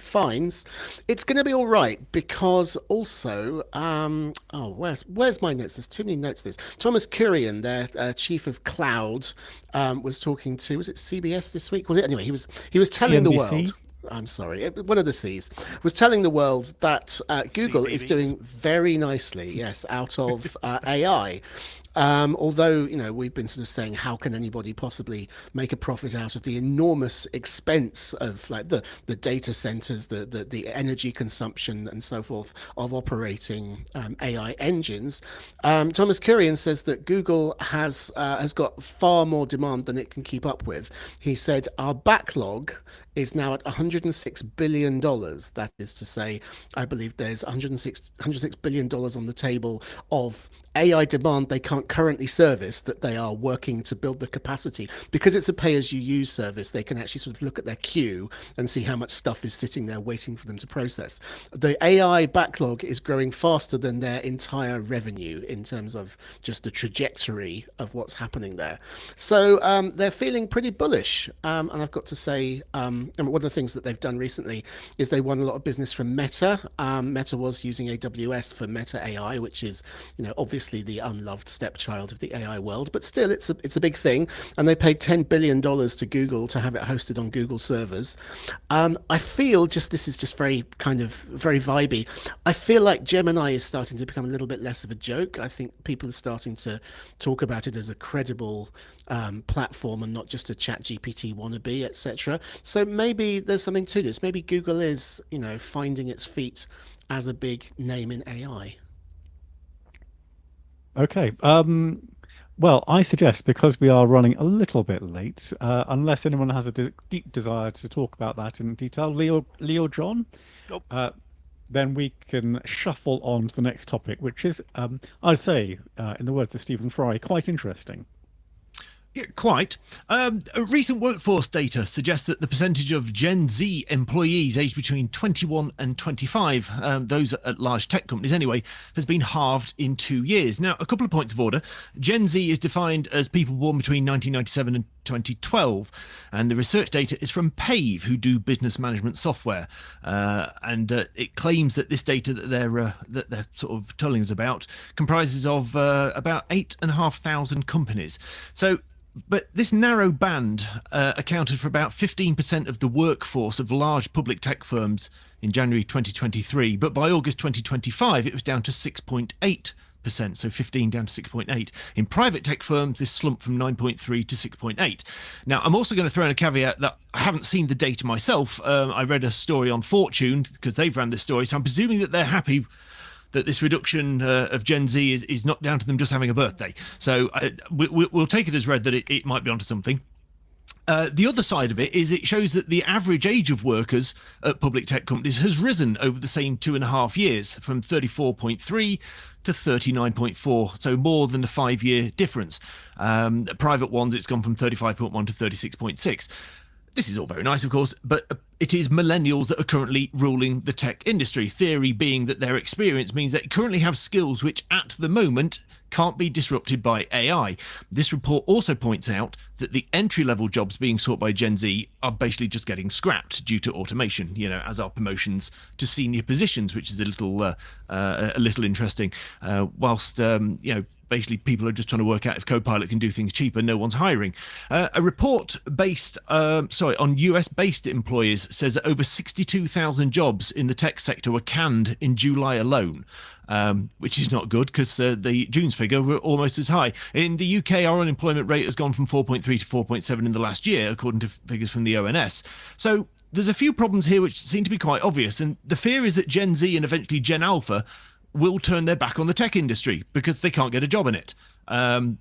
fines, it's going to be all right, because also, where's my notes? There's too many notes. Thomas Kurian, their chief of cloud, was talking to, was it CBS this week? Well, anyway, he was telling the world. I'm sorry, one of the C's, was telling the world that Google is doing very nicely, yes, out of AI. Although, we've been sort of saying, how can anybody possibly make a profit out of the enormous expense of like the data centers, the energy consumption and so forth of operating AI engines. Thomas Kurian says that Google has got far more demand than it can keep up with. He said, our backlog is now at $106 billion. That is to say, I believe there's $106 billion on the table of AI demand they can't currently service, that they are working to build the capacity. Because it's a pay-as-you-use service, they can actually sort of look at their queue and see how much stuff is sitting there waiting for them to process. The AI backlog is growing faster than their entire revenue in terms of just the trajectory of what's happening there. So they're feeling pretty bullish. And I've got to say, one of the things that they've done recently is they won a lot of business from Meta. Meta was using AWS for Meta AI, which is, obviously the unloved stepchild of the AI world, but still it's a big thing. And they paid $10 billion to Google to have it hosted on Google servers. I feel this is just very vibey. I feel like Gemini is starting to become a little bit less of a joke. I think people are starting to talk about it as a credible platform and not just a ChatGPT wannabe, etc. So maybe there's something to this. Maybe Google is, finding its feet as a big name in AI. Okay. Well, I suggest, because we are running a little bit late, unless anyone has a deep desire to talk about that in detail, Leo John, Nope. Then we can shuffle on to the next topic, which is, I'd say, in the words of Stephen Fry, quite interesting. Yeah, quite. Recent workforce data suggests that the percentage of Gen Z employees aged between 21 and 25, those at large tech companies anyway, has been halved in 2 years. Now, a couple of points of order. Gen Z is defined as people born between 1997 and 2012, and the research data is from Pave, who do business management software, and it claims that this data that they're sort of telling us about comprises of about 8,500 companies. But this narrow band accounted for about 15% of the workforce of large public tech firms in January 2023. But by August 2025, it was down to 6.8%, so 15 down to 6.8. In private tech firms, this slumped from 9.3 to 6.8. Now, I'm also going to throw in a caveat that I haven't seen the data myself. I read a story on Fortune because they've ran this story, so I'm presuming that they're happy that this reduction of Gen Z is not down to them just having a birthday. So we'll take it as read that it might be onto something. The other side of it is it shows that the average age of workers at public tech companies has risen over the same 2.5 years, from 34.3 to 39.4, so more than a 5-year difference. Private ones, it's gone from 35.1 to 36.6. This is all very nice, of course, but it is millennials that are currently ruling the tech industry. Theory being that their experience means they currently have skills which, at the moment, can't be disrupted by AI. This report also points out that the entry-level jobs being sought by Gen Z are basically just getting scrapped due to automation, as are promotions to senior positions, which is a little interesting. Whilst basically people are just trying to work out if Copilot can do things cheaper, no one's hiring. A report based on US-based employers says that over 62,000 jobs in the tech sector were canned in July alone. Which is not good, because the June's figure were almost as high. In the UK, our unemployment rate has gone from 4.3 to 4.7 in the last year, according to figures from the ONS. So there's a few problems here which seem to be quite obvious, and the fear is that Gen Z and eventually Gen Alpha will turn their back on the tech industry because they can't get a job in it.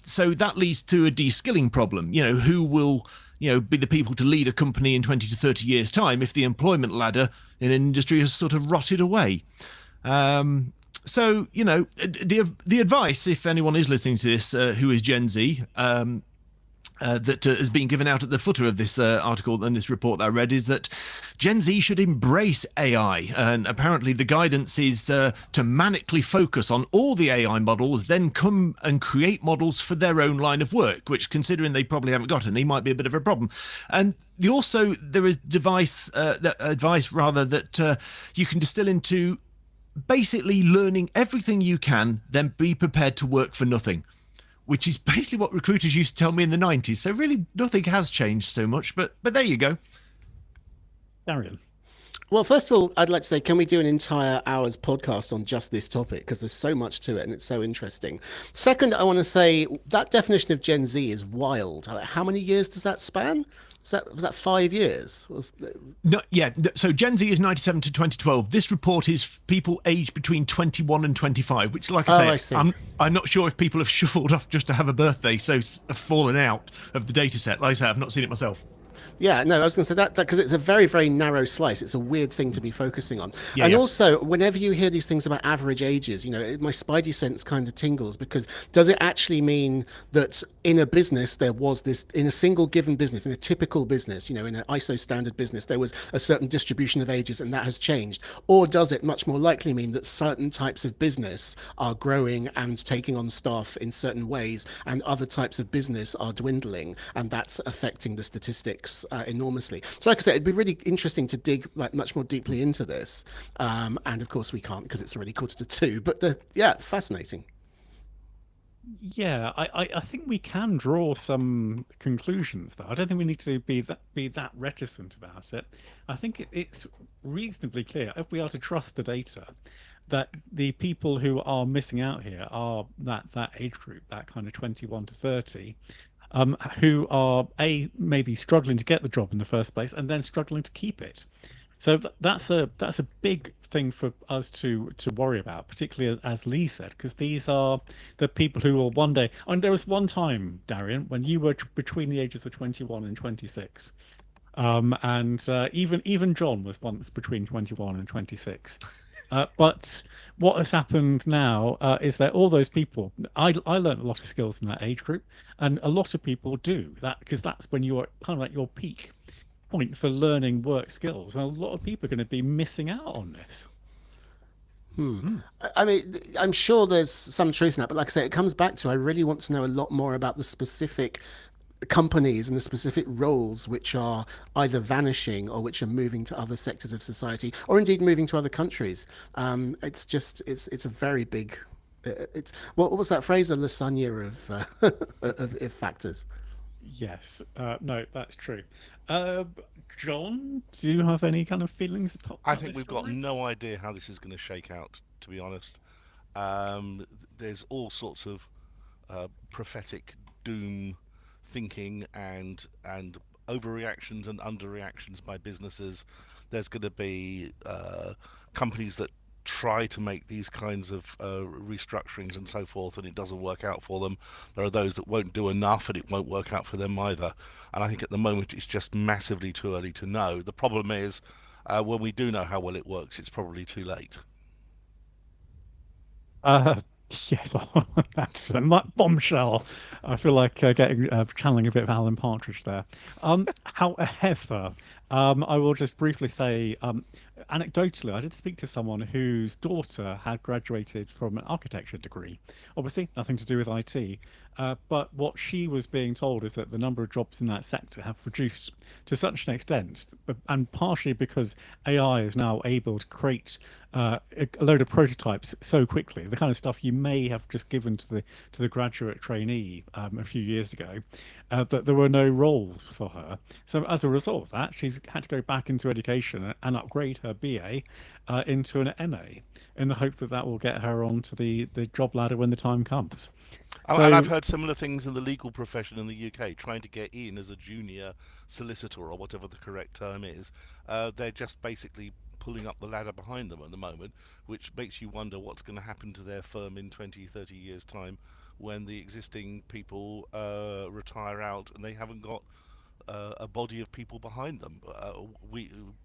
So that leads to a de-skilling problem. Who will be the people to lead a company in 20 to 30 years' time if the employment ladder in an industry has sort of rotted away? So, the advice, if anyone is listening to this who is Gen Z, that has been given out at the footer of this article and this report that I read, is that Gen Z should embrace AI. And apparently the guidance is to manically focus on all the AI models, then come and create models for their own line of work, which, considering they probably haven't got any, might be a bit of a problem. And there is advice that you can distill into basically learning everything you can, then be prepared to work for nothing, which is basically what recruiters used to tell me in the 90s. So really nothing has changed so much, but there you go. Darian. Well, first of all, I'd like to say, can we do an entire hour's podcast on just this topic? Because there's so much to it and it's so interesting. Second, I want to say that definition of Gen Z is wild. How many years does that span? Was that 5 years? No, yeah. So Gen Z is 97 to 2012. This report is people aged between 21 and 25, which, like I say, I'm not sure if people have shuffled off just to have a birthday, so have fallen out of the data set. Like I say, I've not seen it myself. Yeah, no, I was going to say that because it's a very, very narrow slice. It's a weird thing to be focusing on. Yeah, also, whenever you hear these things about average ages, my spidey sense kind of tingles, because does it actually mean that in a business there was this, in a single given business, in a typical business, in an ISO standard business, there was a certain distribution of ages and that has changed? Or does it much more likely mean that certain types of business are growing and taking on staff in certain ways, and other types of business are dwindling, and that's affecting the statistics enormously? So like I said, it'd be really interesting to dig much more deeply into this, and of course we can't because it's already 1:45, but fascinating. Yeah, I think we can draw some conclusions, though. I don't think we need to be that reticent about it. I think it's reasonably clear, if we are to trust the data, that the people who are missing out here are that age group, that kind of 21 to 30, who are maybe struggling to get the job in the first place, and then struggling to keep it. So that's a big thing for us to worry about, particularly as Lee said, because these are the people who will one day. And there was one time, Darian, when you were between the ages of 21 and 26, and even John was once between 21 and 26. But what has happened now is that all those people, I learned a lot of skills in that age group, and a lot of people do that because that's when you're kind of like your peak point for learning work skills, and a lot of people are going to be missing out on this. I mean, I'm sure there's some truth in that, but like I say, it comes back to, I really want to know a lot more about the specific companies and the specific roles which are either vanishing or which are moving to other sectors of society, or indeed moving to other countries. It's a very big, what was that phrase, a lasagna of factors. Yes, no, that's true. John, do you have any kind of feelings about I think this we've got story? no idea how this is going to shake out, to be honest. There's all sorts of prophetic doom thinking and overreactions and underreactions by businesses. There's going to be companies that try to make these kinds of restructurings and so forth, and it doesn't work out for them. There are those that won't do enough, and it won't work out for them either. And I think at the moment it's just massively too early to know. The problem is, when we do know how well it works, it's probably too late. Yes, that's a bombshell. I feel like channeling a bit of Alan Partridge there. However, I will just briefly say, anecdotally, I did speak to someone whose daughter had graduated from an architecture degree. Obviously, nothing to do with IT. But what she was being told is that the number of jobs in that sector have reduced to such an extent, and partially because AI is now able to create a load of prototypes so quickly, the kind of stuff you may have just given to the graduate trainee a few years ago, that there were no roles for her. So as a result of that, she's had to go back into education and upgrade her BA into an MA in the hope that that will get her onto the job ladder when the time comes. Oh, So and I've heard similar things in the legal profession in the UK, trying to get in as a junior solicitor or whatever the correct term is. They're just basically pulling up the ladder behind them at the moment, which makes you wonder what's going to happen to their firm in 20, 30 years' time when the existing people retire out and they haven't got a body of people behind them.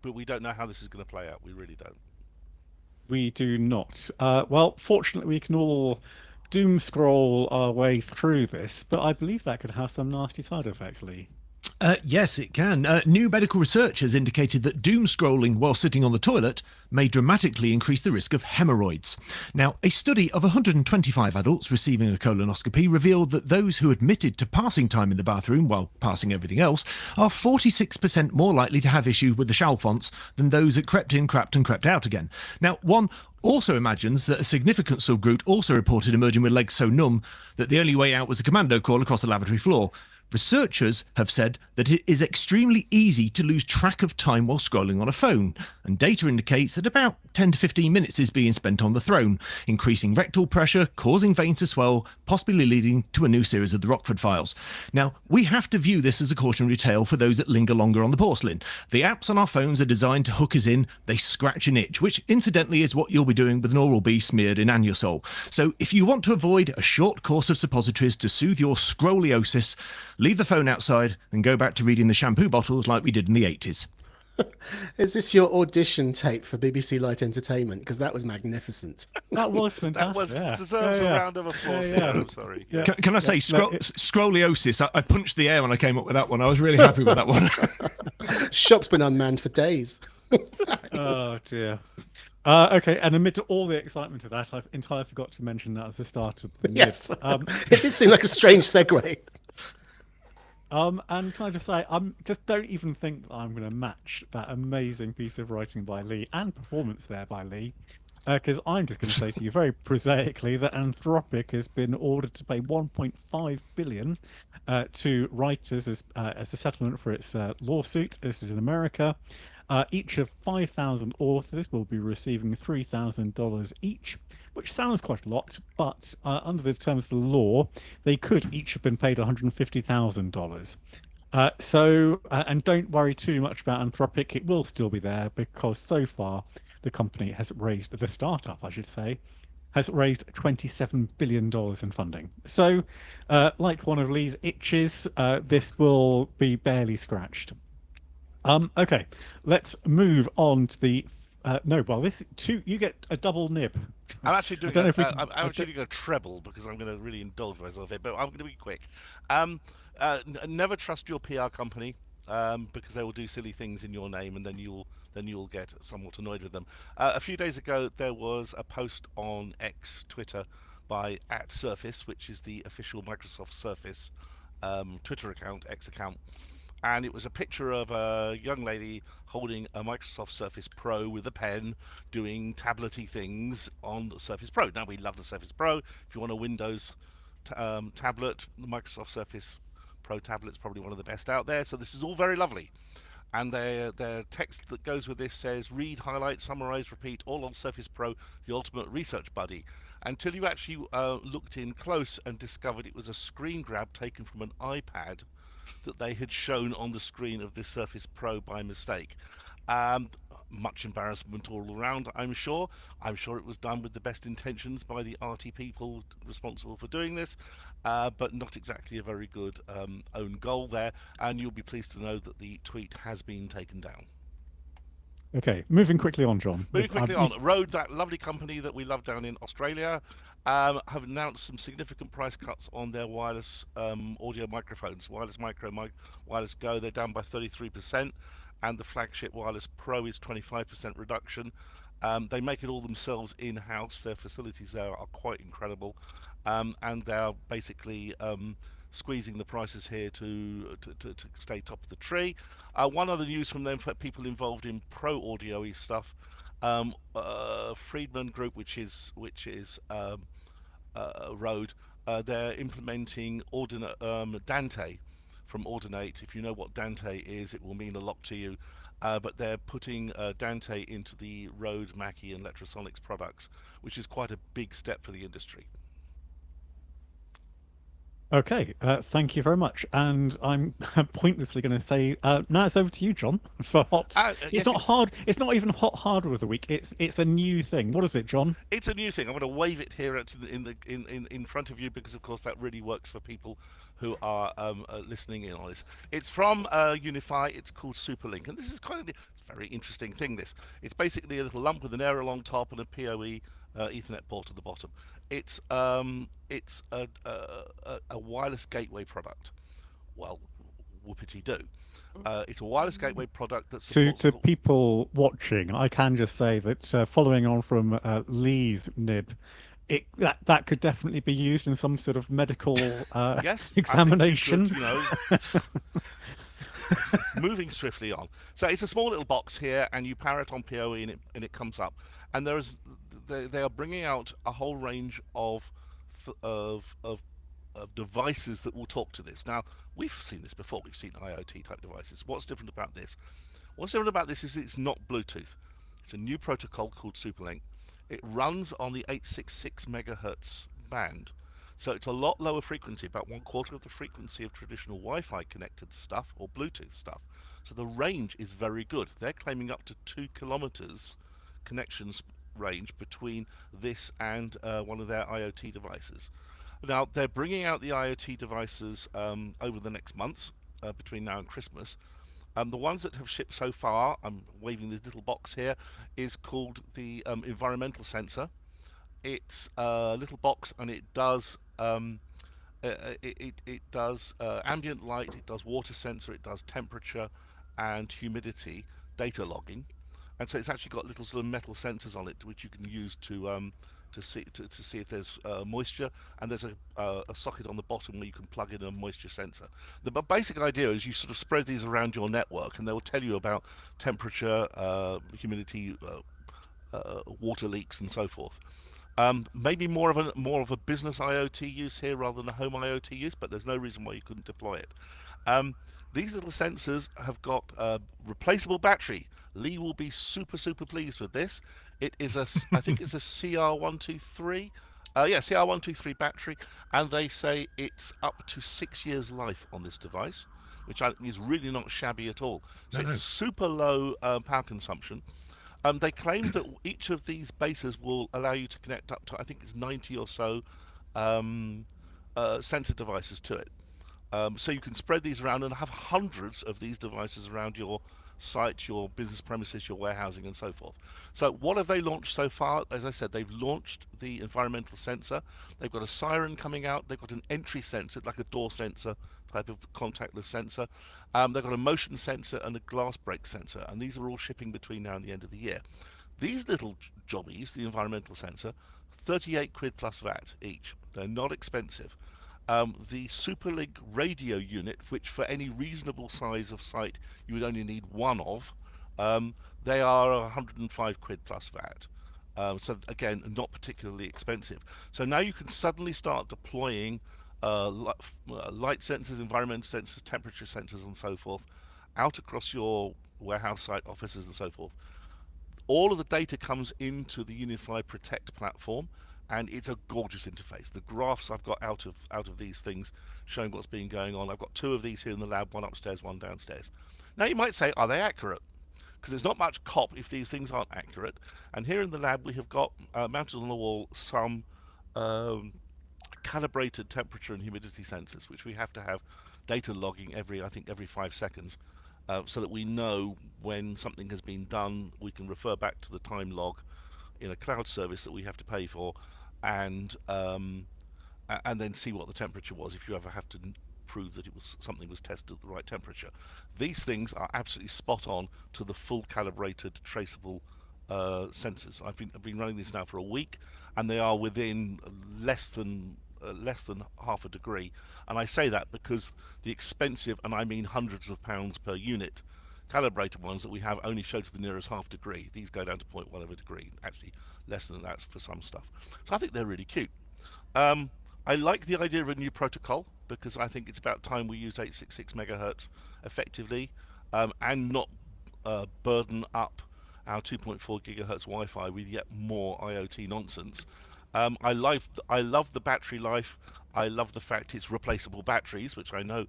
But we don't know how this is going to play out. We really don't. we do not. Well, fortunately, we can all doom scroll our way through this, but I believe that could have some nasty side effects, Lee. Yes, it can. New medical research has indicated that doom scrolling while sitting on the toilet may dramatically increase the risk of hemorrhoids. Now, a study of 125 adults receiving a colonoscopy revealed that those who admitted to passing time in the bathroom while passing everything else are 46% more likely to have issues with the chalfont than those that crept in, crapped and crept out again. Now, one also imagines that a significant subgroup also reported emerging with legs so numb that the only way out was a commando crawl across the lavatory floor. Researchers have said that it is extremely easy to lose track of time while scrolling on a phone, and data indicates that about 10 to 15 minutes is being spent on the throne, increasing rectal pressure, causing veins to swell, possibly leading to a new series of the Rockford Files. Now, we have to view this as a cautionary tale for those that linger longer on the porcelain. The apps on our phones are designed to hook us in, they scratch an itch, which incidentally is what you'll be doing with an Oral-B smeared in Anusol. So if you want to avoid a short course of suppositories to soothe your scroliosis, leave the phone outside and go back to reading the shampoo bottles like we did in the 80s. Is this your audition tape for BBC Light Entertainment? Because that was magnificent. That was That fantastic. was deserves a round of applause. Yeah. I'm sorry. Yeah. Can I say, Yeah, no, scroliosis, I punched the air when I came up with that one. I was really happy with that one. Shop's been unmanned for days. Oh dear. Okay, and amid all the excitement of that, I've entirely forgot to mention that as the start of the Yes. myths. It did seem like a strange segue. And can I just say, just don't even think that I'm going to match that amazing piece of writing by Lee and performance there by Lee, because I'm just going to say to you very prosaically that Anthropic has been ordered to pay 1.5 billion to writers as a settlement for its lawsuit. This is in America. Each of 5,000 authors will be receiving $3,000 each, which sounds quite a lot, but under the terms of the law, they could each have been paid $150,000. And don't worry too much about Anthropic. It will still be there because so far the company has raised, the startup, I should say, has raised $27 billion in funding. So, like one of Lee's itches, this will be barely scratched. Okay, let's move on to the you get a double nib. I'm actually doing. don't know if we I'm can- actually doing a treble because I'm going to really indulge myself here, but I'm going to be quick. Never trust your PR company because they will do silly things in your name, and then you'll get somewhat annoyed with them. A few days ago, there was a post on X, Twitter, by @Surface, which is the official Microsoft Surface Twitter account, X account. And it was a picture of a young lady holding a Microsoft Surface Pro with a pen, doing tablety things on the Surface Pro. Now, we love the Surface Pro. If you want a Windows tablet, the Microsoft Surface Pro tablet is probably one of the best out there. So this is all very lovely. And their text that goes with this says, read, highlight, summarize, repeat, all on Surface Pro, the ultimate research buddy. until you actually looked in close and discovered it was a screen grab taken from an iPad that they had shown on the screen of this Surface Pro by mistake. Much embarrassment all around, I'm sure. I'm sure it was done with the best intentions by the arty people responsible for doing this, but not exactly a very good own goal there, and you'll be pleased to know that the tweet has been taken down. Okay, moving quickly on, John. Moving quickly on, Rode, that lovely company that we love down in Australia, have announced some significant price cuts on their wireless audio microphones. Wireless Micro, Wireless Go, they're down by 33%, and the flagship Wireless Pro is 25% reduction. They make it all themselves in-house. Their facilities there are quite incredible, and they're basically squeezing the prices here to stay top of the tree. One other news from them for people involved in pro audio stuff, Friedman Group, which is Rode, they're implementing Dante from Audinate. If you know what Dante is, it will mean a lot to you. But they're putting Dante into the Rode, Mackie and Lectrosonics products, which is quite a big step for the industry. Okay, thank you very much. And I'm pointlessly going to say now it's over to you, John, for hot. It's yes, not hard. It's not even hot hardware of the week. It's a new thing. What is it, John? It's a new thing. I'm going to wave it here in front of you because, of course, that really works for people who are listening in on this. It's from Unify. It's called Superlink, and this is quite a very interesting thing. It's basically a little lump with an air along top and a PoE Ethernet port at the bottom. It's a wireless gateway product. Well, whoopity-do. It's a wireless gateway product that supports to people watching, I can just say that following on from Lee's nib, that could definitely be used in some sort of medical yes, examination. Moving swiftly on. So it's a small little box here, and you power it on PoE, and it comes up. And they are bringing out a whole range of devices that will talk to this. Now, we've seen this before. We've seen IoT type devices. What's different about this? What's different about this is it's not Bluetooth. It's a new protocol called Superlink. It runs on the 866 megahertz band. So it's a lot lower frequency, about 1/4 of the frequency of traditional Wi-Fi connected stuff or Bluetooth stuff. So the range is very good. They're claiming up to 2 kilometers connections range between this and one of their IoT devices. Now, they're bringing out the IoT devices over the next months, between now and Christmas. The ones that have shipped so far, I'm waving this little box here, is called the environmental sensor. It's a little box, and it does ambient light, it does water sensor, it does temperature and humidity data logging, and so it's actually got little sort of metal sensors on it which you can use to see if there's moisture, and there's a socket on the bottom where you can plug in a moisture sensor. The basic idea is you sort of spread these around your network, and they will tell you about temperature, humidity, water leaks, and so forth. Maybe more of a business IoT use here rather than a home IoT use, but there's no reason why you couldn't deploy it. These little sensors have got a replaceable battery. Lee will be super pleased with this. It is I think it's a CR123. CR123 battery, and they say it's up to 6 years life on this device, which I think is really not shabby at all. So it's super low power consumption. They claim that each of these bases will allow you to connect up to, I think it's 90 or so sensor devices to it. So you can spread these around and have hundreds of these devices around your site, your business premises, your warehousing, and so forth. So what have they launched so far? As I said, they've launched the environmental sensor. They've got a siren coming out. They've got an entry sensor, like a door sensor type of contactless sensor. They've got a motion sensor and a glass break sensor, and these are all shipping between now and the end of the year. These little jobbies, the environmental sensor, 38 quid plus VAT each. They're not expensive. The Superlink radio unit, which for any reasonable size of site you would only need one of, they are 105 quid plus VAT. So again, not particularly expensive. So now you can suddenly start deploying light sensors, environmental sensors, temperature sensors, and so forth out across your warehouse site, offices, and so forth. All of the data comes into the Unify Protect platform, and it's a gorgeous interface. The graphs I've got out of these things showing what's been going on. I've got 2 of these here in the lab, one upstairs, one downstairs. Now you might say, are they accurate? Because there's not much cop if these things aren't accurate. And here in the lab we have got mounted on the wall some calibrated temperature and humidity sensors, which we have to have data logging every 5 seconds, so that we know when something has been done. We can refer back to the time log in a cloud service that we have to pay for, and then see what the temperature was if you ever have to prove that something was tested at the right temperature. These things are absolutely spot on to the full calibrated traceable sensors. I've been running this now for a week, and they are within less than half a degree. And I say that because the expensive, and I mean hundreds of pounds per unit, calibrated ones that we have only show to the nearest half degree. These go down to 0.1 of a degree, actually less than that for some stuff. So I think they're really cute. I like the idea of a new protocol, because I think it's about time we used 866 megahertz effectively, and not burden up our 2.4 gigahertz Wi-Fi with yet more IoT nonsense. I love the battery life. I love the fact it's replaceable batteries, which I know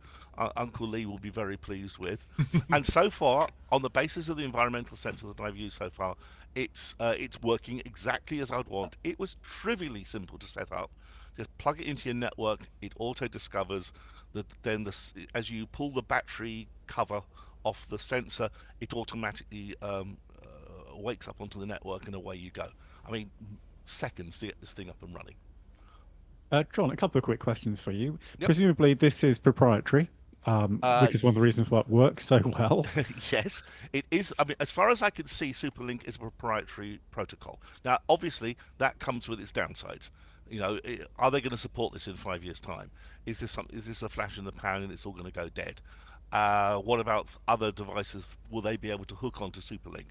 Uncle Lee will be very pleased with. And so far, on the basis of the environmental sensor that I've used so far, it's working exactly as I'd want. It was trivially simple to set up. Just plug it into your network. It auto discovers that then as you pull the battery cover off the sensor, it automatically wakes up onto the network, and away you go. I mean, seconds to get this thing up and running. John, a couple of quick questions for you. Yep. Presumably this is proprietary, which is one of the reasons why it works so well. Yes, it is. I mean, as far as I can see, Superlink is a proprietary protocol. Now, obviously, that comes with its downsides. You know, are they going to support this in 5 years' time? Is this a flash in the pan and it's all going to go dead? What about other devices? Will they be able to hook onto Superlink?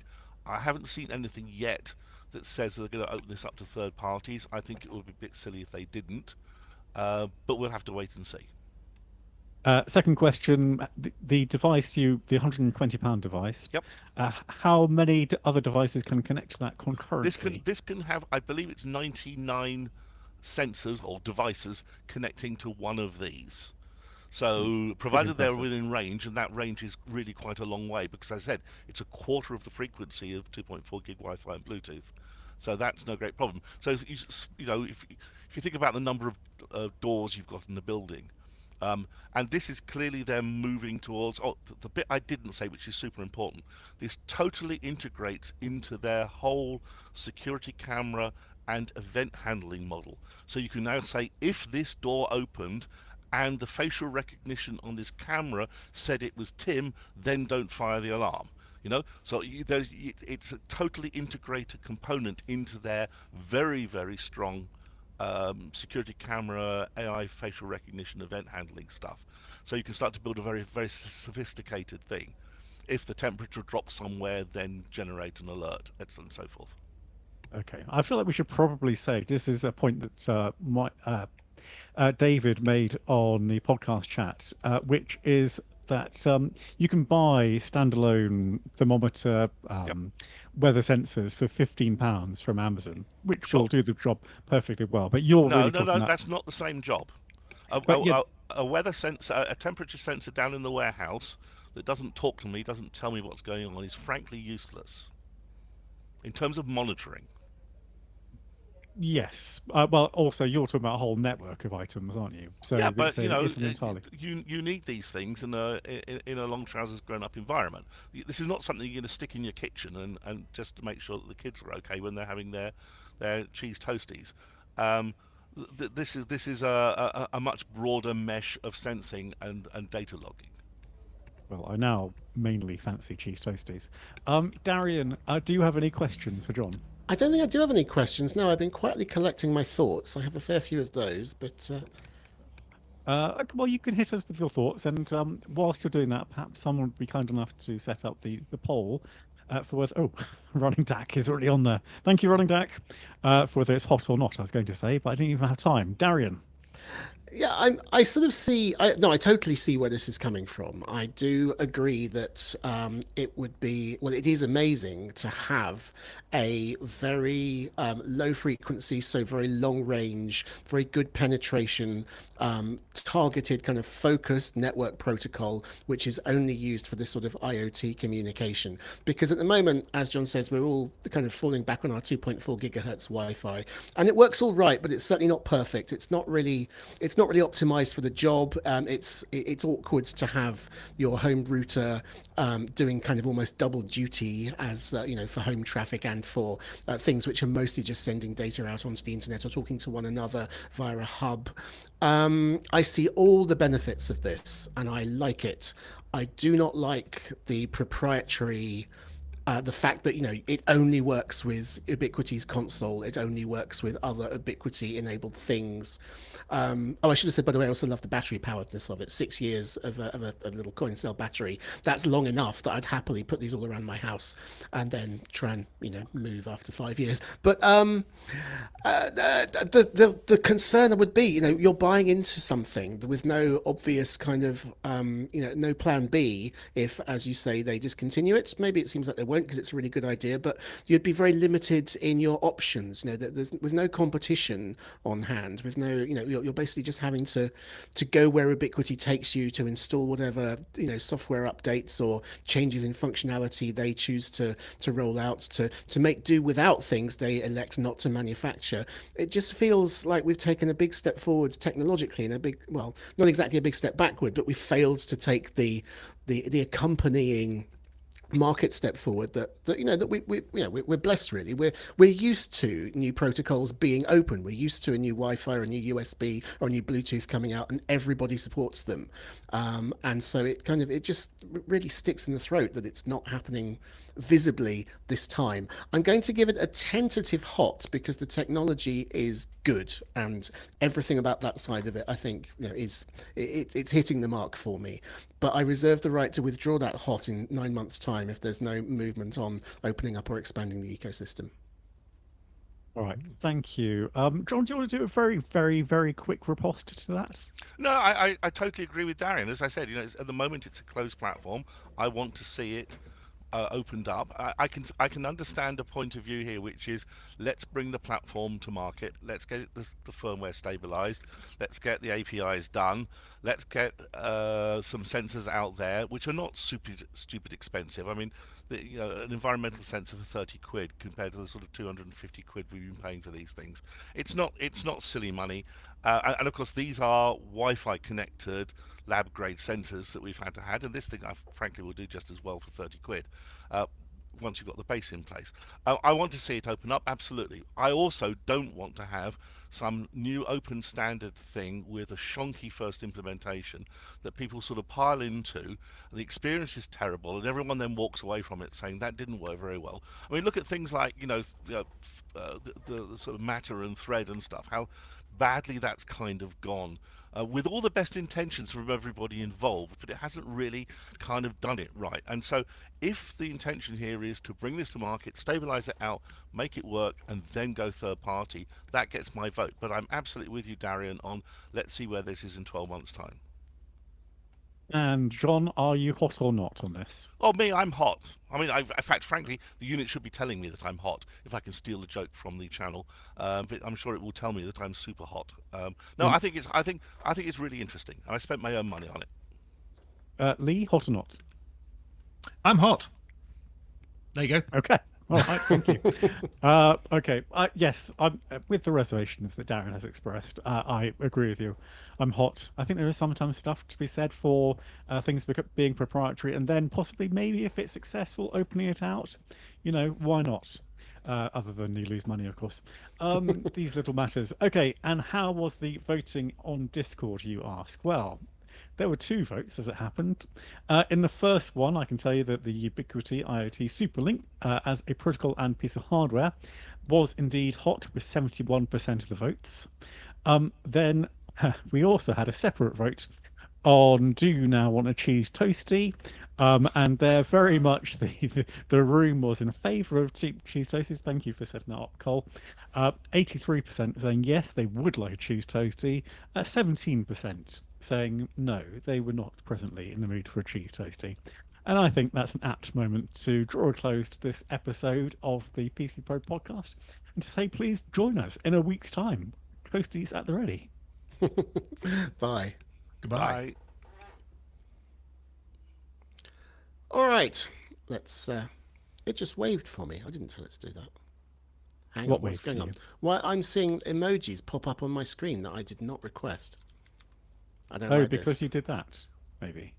I haven't seen anything yet that says they're going to open this up to third parties. I think it would be a bit silly if they didn't, but we'll have to wait and see. Second question, the device the £120 device. Yep. How many other devices can connect to that concurrently? This can have, I believe it's 99 sensors or devices connecting to one of these. So provided they're within range, and that range is really quite a long way, because as I said, it's a quarter of the frequency of 2.4 gig Wi-Fi and Bluetooth. So that's no great problem. So you know, if you think about the number of doors you've got in the building, and this is clearly them moving towards the bit I didn't say, which is super important. This totally integrates into their whole security camera and event handling model. So you can now say, if this door opened and the facial recognition on this camera said it was Tim, then don't fire the alarm. You know, so it's a totally integrated component into their very, very strong security camera, AI facial recognition, event handling stuff. So you can start to build a very, very sophisticated thing. If the temperature drops somewhere, then generate an alert, and so forth. Okay, I feel like we should probably say this is a point that David made on the podcast chat, which is that you can buy standalone thermometer weather sensors for £15 from Amazon, which will do the job perfectly well. But you're no, that's not the same job. A weather sensor, a temperature sensor down in the warehouse that doesn't talk to me, doesn't tell me what's going on, is frankly useless in terms of monitoring. Yes. Well, also you're talking about a whole network of items, aren't you? So yeah, but you know, you need these things in a long trousers grown up environment. This is not something you're going to stick in your kitchen and just to make sure that the kids are okay when they're having their cheese toasties. This is a much broader mesh of sensing and data logging. Well, I now mainly fancy cheese toasties. Darian, do you have any questions for John? I don't think I do have any questions. No, I've been quietly collecting my thoughts. I have a fair few of those, but... well, you can hit us with your thoughts, and whilst you're doing that, perhaps someone would be kind enough to set up the poll for whether... Oh, Running Dak is already on there. Thank you, Running Dak, for whether it's hot or not, I was going to say, but I didn't even have time. Darian? Yeah, I sort of see. No, I totally see where this is coming from. I do agree that it would be, well, it is amazing to have a very low frequency, so very long range, very good penetration, targeted kind of focused network protocol, which is only used for this sort of IoT communication. Because at the moment, as John says, we're all kind of falling back on our 2.4 gigahertz Wi-Fi, and it works all right, but it's certainly not perfect. It's not really optimized for the job. It's awkward to have your home router doing kind of almost double duty as for home traffic and for things which are mostly just sending data out onto the internet or talking to one another via a hub. I see all the benefits of this, and I like it. I do not like the proprietary the fact that it only works with Ubiquiti's console, it only works with other Ubiquiti enabled things. I should have said, by the way, I also love the battery poweredness of it. 6 years of a little coin cell battery, that's long enough that I'd happily put these all around my house and then try and move after 5 years. But the concern would be, you're buying into something with no obvious kind of no plan B. If, as you say, they discontinue it, maybe it seems like they won't because it's a really good idea, but you'd be very limited in your options. There's no competition on hand, with no, you're basically just having to go where Ubiquiti takes you to install whatever software updates or changes in functionality they choose to roll out, to make do without things they elect not to manufacture. It just feels like we've taken a big step forward technologically and well, not exactly a big step backward, but we've failed to take the accompanying market step forward that we're blessed, really. We're used to new protocols being open. We're used to a new Wi-Fi or a new USB or a new Bluetooth coming out, and everybody supports them. And so it just really sticks in the throat that it's not happening visibly this time. I'm going to give it a tentative hot because the technology is good and everything about that side of it, I think, it's hitting the mark for me. But I reserve the right to withdraw that hot in 9 months' time if there's no movement on opening up or expanding the ecosystem. All right, thank you. John, do you want to do a very, very, very quick riposte to that? No, I totally agree with Darian. As I said, at the moment it's a closed platform. I want to see it opened up. I can understand a point of view here, which is let's bring the platform to market. Let's get the firmware stabilized. Let's get the APIs done. Let's get some sensors out there, which are not stupid expensive. I mean, an environmental sensor for 30 quid compared to the sort of 250 quid we've been paying for these things. It's not silly money. And of course, these are Wi-Fi connected lab grade sensors that we've had to have, and this thing, frankly, will do just as well for 30 quid. Once you've got the base in place. I want to see it open up, absolutely. I also don't want to have some new open standard thing with a shonky first implementation that people sort of pile into, and the experience is terrible, and everyone then walks away from it saying that didn't work very well. I mean, look at things like, the sort of Matter and Thread and stuff, how badly that's kind of gone. With all the best intentions from everybody involved, but it hasn't really kind of done it right. And so if the intention here is to bring this to market, stabilize it out, make it work, and then go third party, that gets my vote. But I'm absolutely with you, Darian, on let's see where this is in 12 months' time. And John, are you hot or not on this? Oh, me, I'm hot. I mean, in fact, frankly, the unit should be telling me that I'm hot if I can steal the joke from the channel. But I'm sure it will tell me that I'm super hot. No, I think it's really interesting, and I spent my own money on it. Lee, hot or not? I'm hot. There you go. Okay. All right, thank you. Okay, yes, I'm with the reservations that Darren has expressed. I agree with you. I'm hot. I think there is sometimes stuff to be said for things being proprietary, and then possibly, maybe if it's successful, opening it out. Why not? Other than you lose money, of course. These little matters. Okay, and how was the voting on Discord, you ask? Well, there were 2 votes, as it happened. In the first one, I can tell you that the Ubiquiti IoT Superlink, as a protocol and piece of hardware, was indeed hot with 71% of the votes. Then we also had a separate vote on do you now want a cheese toasty? And they're very much the room was in favour of cheap cheese toasties. Thank you for setting that up, Cole. 83% saying yes, they would like a cheese toasty. 17% saying no, they were not presently in the mood for a cheese toasty. And I think that's an apt moment to draw a close to this episode of the PC Pro podcast and to say please join us in a week's time. Toasties at the ready. Bye. Goodbye. Bye. All right. Let's. It just waved for me. I didn't tell it to do that. Hang What on. What's waved going for on? you? Why I'm seeing emojis pop up on my screen that I did not request. I don't Oh, like because this. you did that, maybe.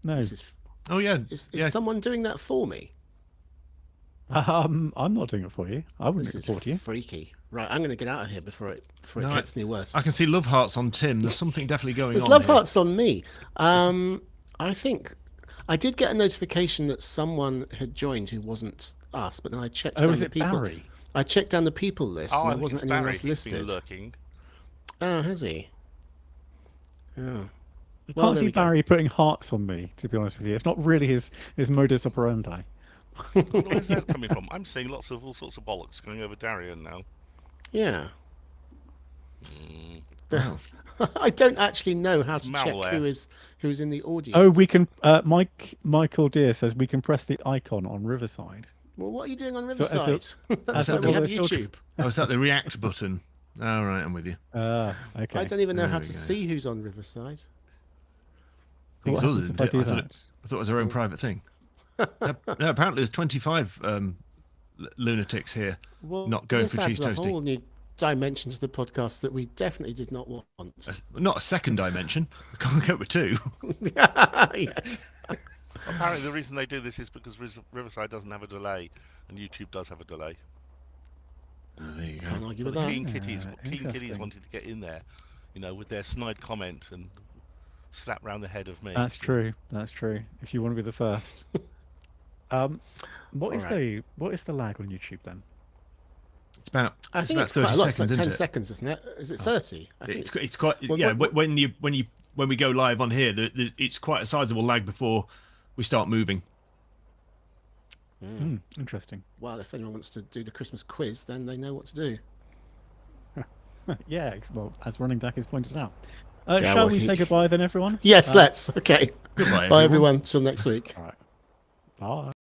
No, This is Oh yeah, is yeah. someone doing that for me? I'm not doing it for you. I wouldn't This is report you. freaky. Right, I'm going to get out of here before it No, gets any worse. I can see love hearts on Tim. There's something definitely going There's on. love here. hearts on me. I think I did get a notification that someone had joined who wasn't us, but then I checked Oh, down is the it people. Barry? I checked down the people list, Oh, and I there think wasn't it's anyone Barry. else He's been listed. lurking. Oh, has he? Oh. I Well, can't there see we go. Barry putting hearts on me, to be honest with you. It's not really his modus operandi. Where's that coming from? I'm seeing lots of all sorts of bollocks going over Darien now. Yeah. I don't actually know how It's to malware. check who's in the audience. Oh, we can. Michael Deere says we can press the icon on Riverside. Well, what are you doing on So as a- Riverside? That's as why a- we have well, they're still- YouTube. Oh, is that the react button? All right, I'm with you. Okay. I don't even know There how we to go. see who's on Riverside. I think What it's us, happens isn't if I it? do I thought that? I thought it was our own private thing. No, apparently there's 25 lunatics here Well, not going this for cheese adds a toasty. whole new dimension to the podcast that we definitely did not want. Not a second dimension. I can't go with two. Yes. Apparently, the reason they do this is because Riverside doesn't have a delay, and YouTube does have a delay. Oh, there you Can't go. argue So with the that. Keen Kitties, interesting. wanted to get in there, with their snide comment and slap round the head of me. That's true. That's true. If you want to be the first. What is Alright. the lag on YouTube then? It's about I it's think about it's 30 quite a lot. It's seconds, like 10 isn't it? seconds, isn't it? Is it 30? I think It's quite Well, yeah. what- When we go live on here, it's quite a sizable lag before we start moving. Interesting. well, if anyone wants to do the Christmas quiz, then they know what to do. Yeah. Well, as Running Duck has pointed out. Yeah, Shall well, we say goodbye then, everyone? Yes, let's. Okay. Goodbye, Bye, everyone. everyone. Till next week. All right. Bye.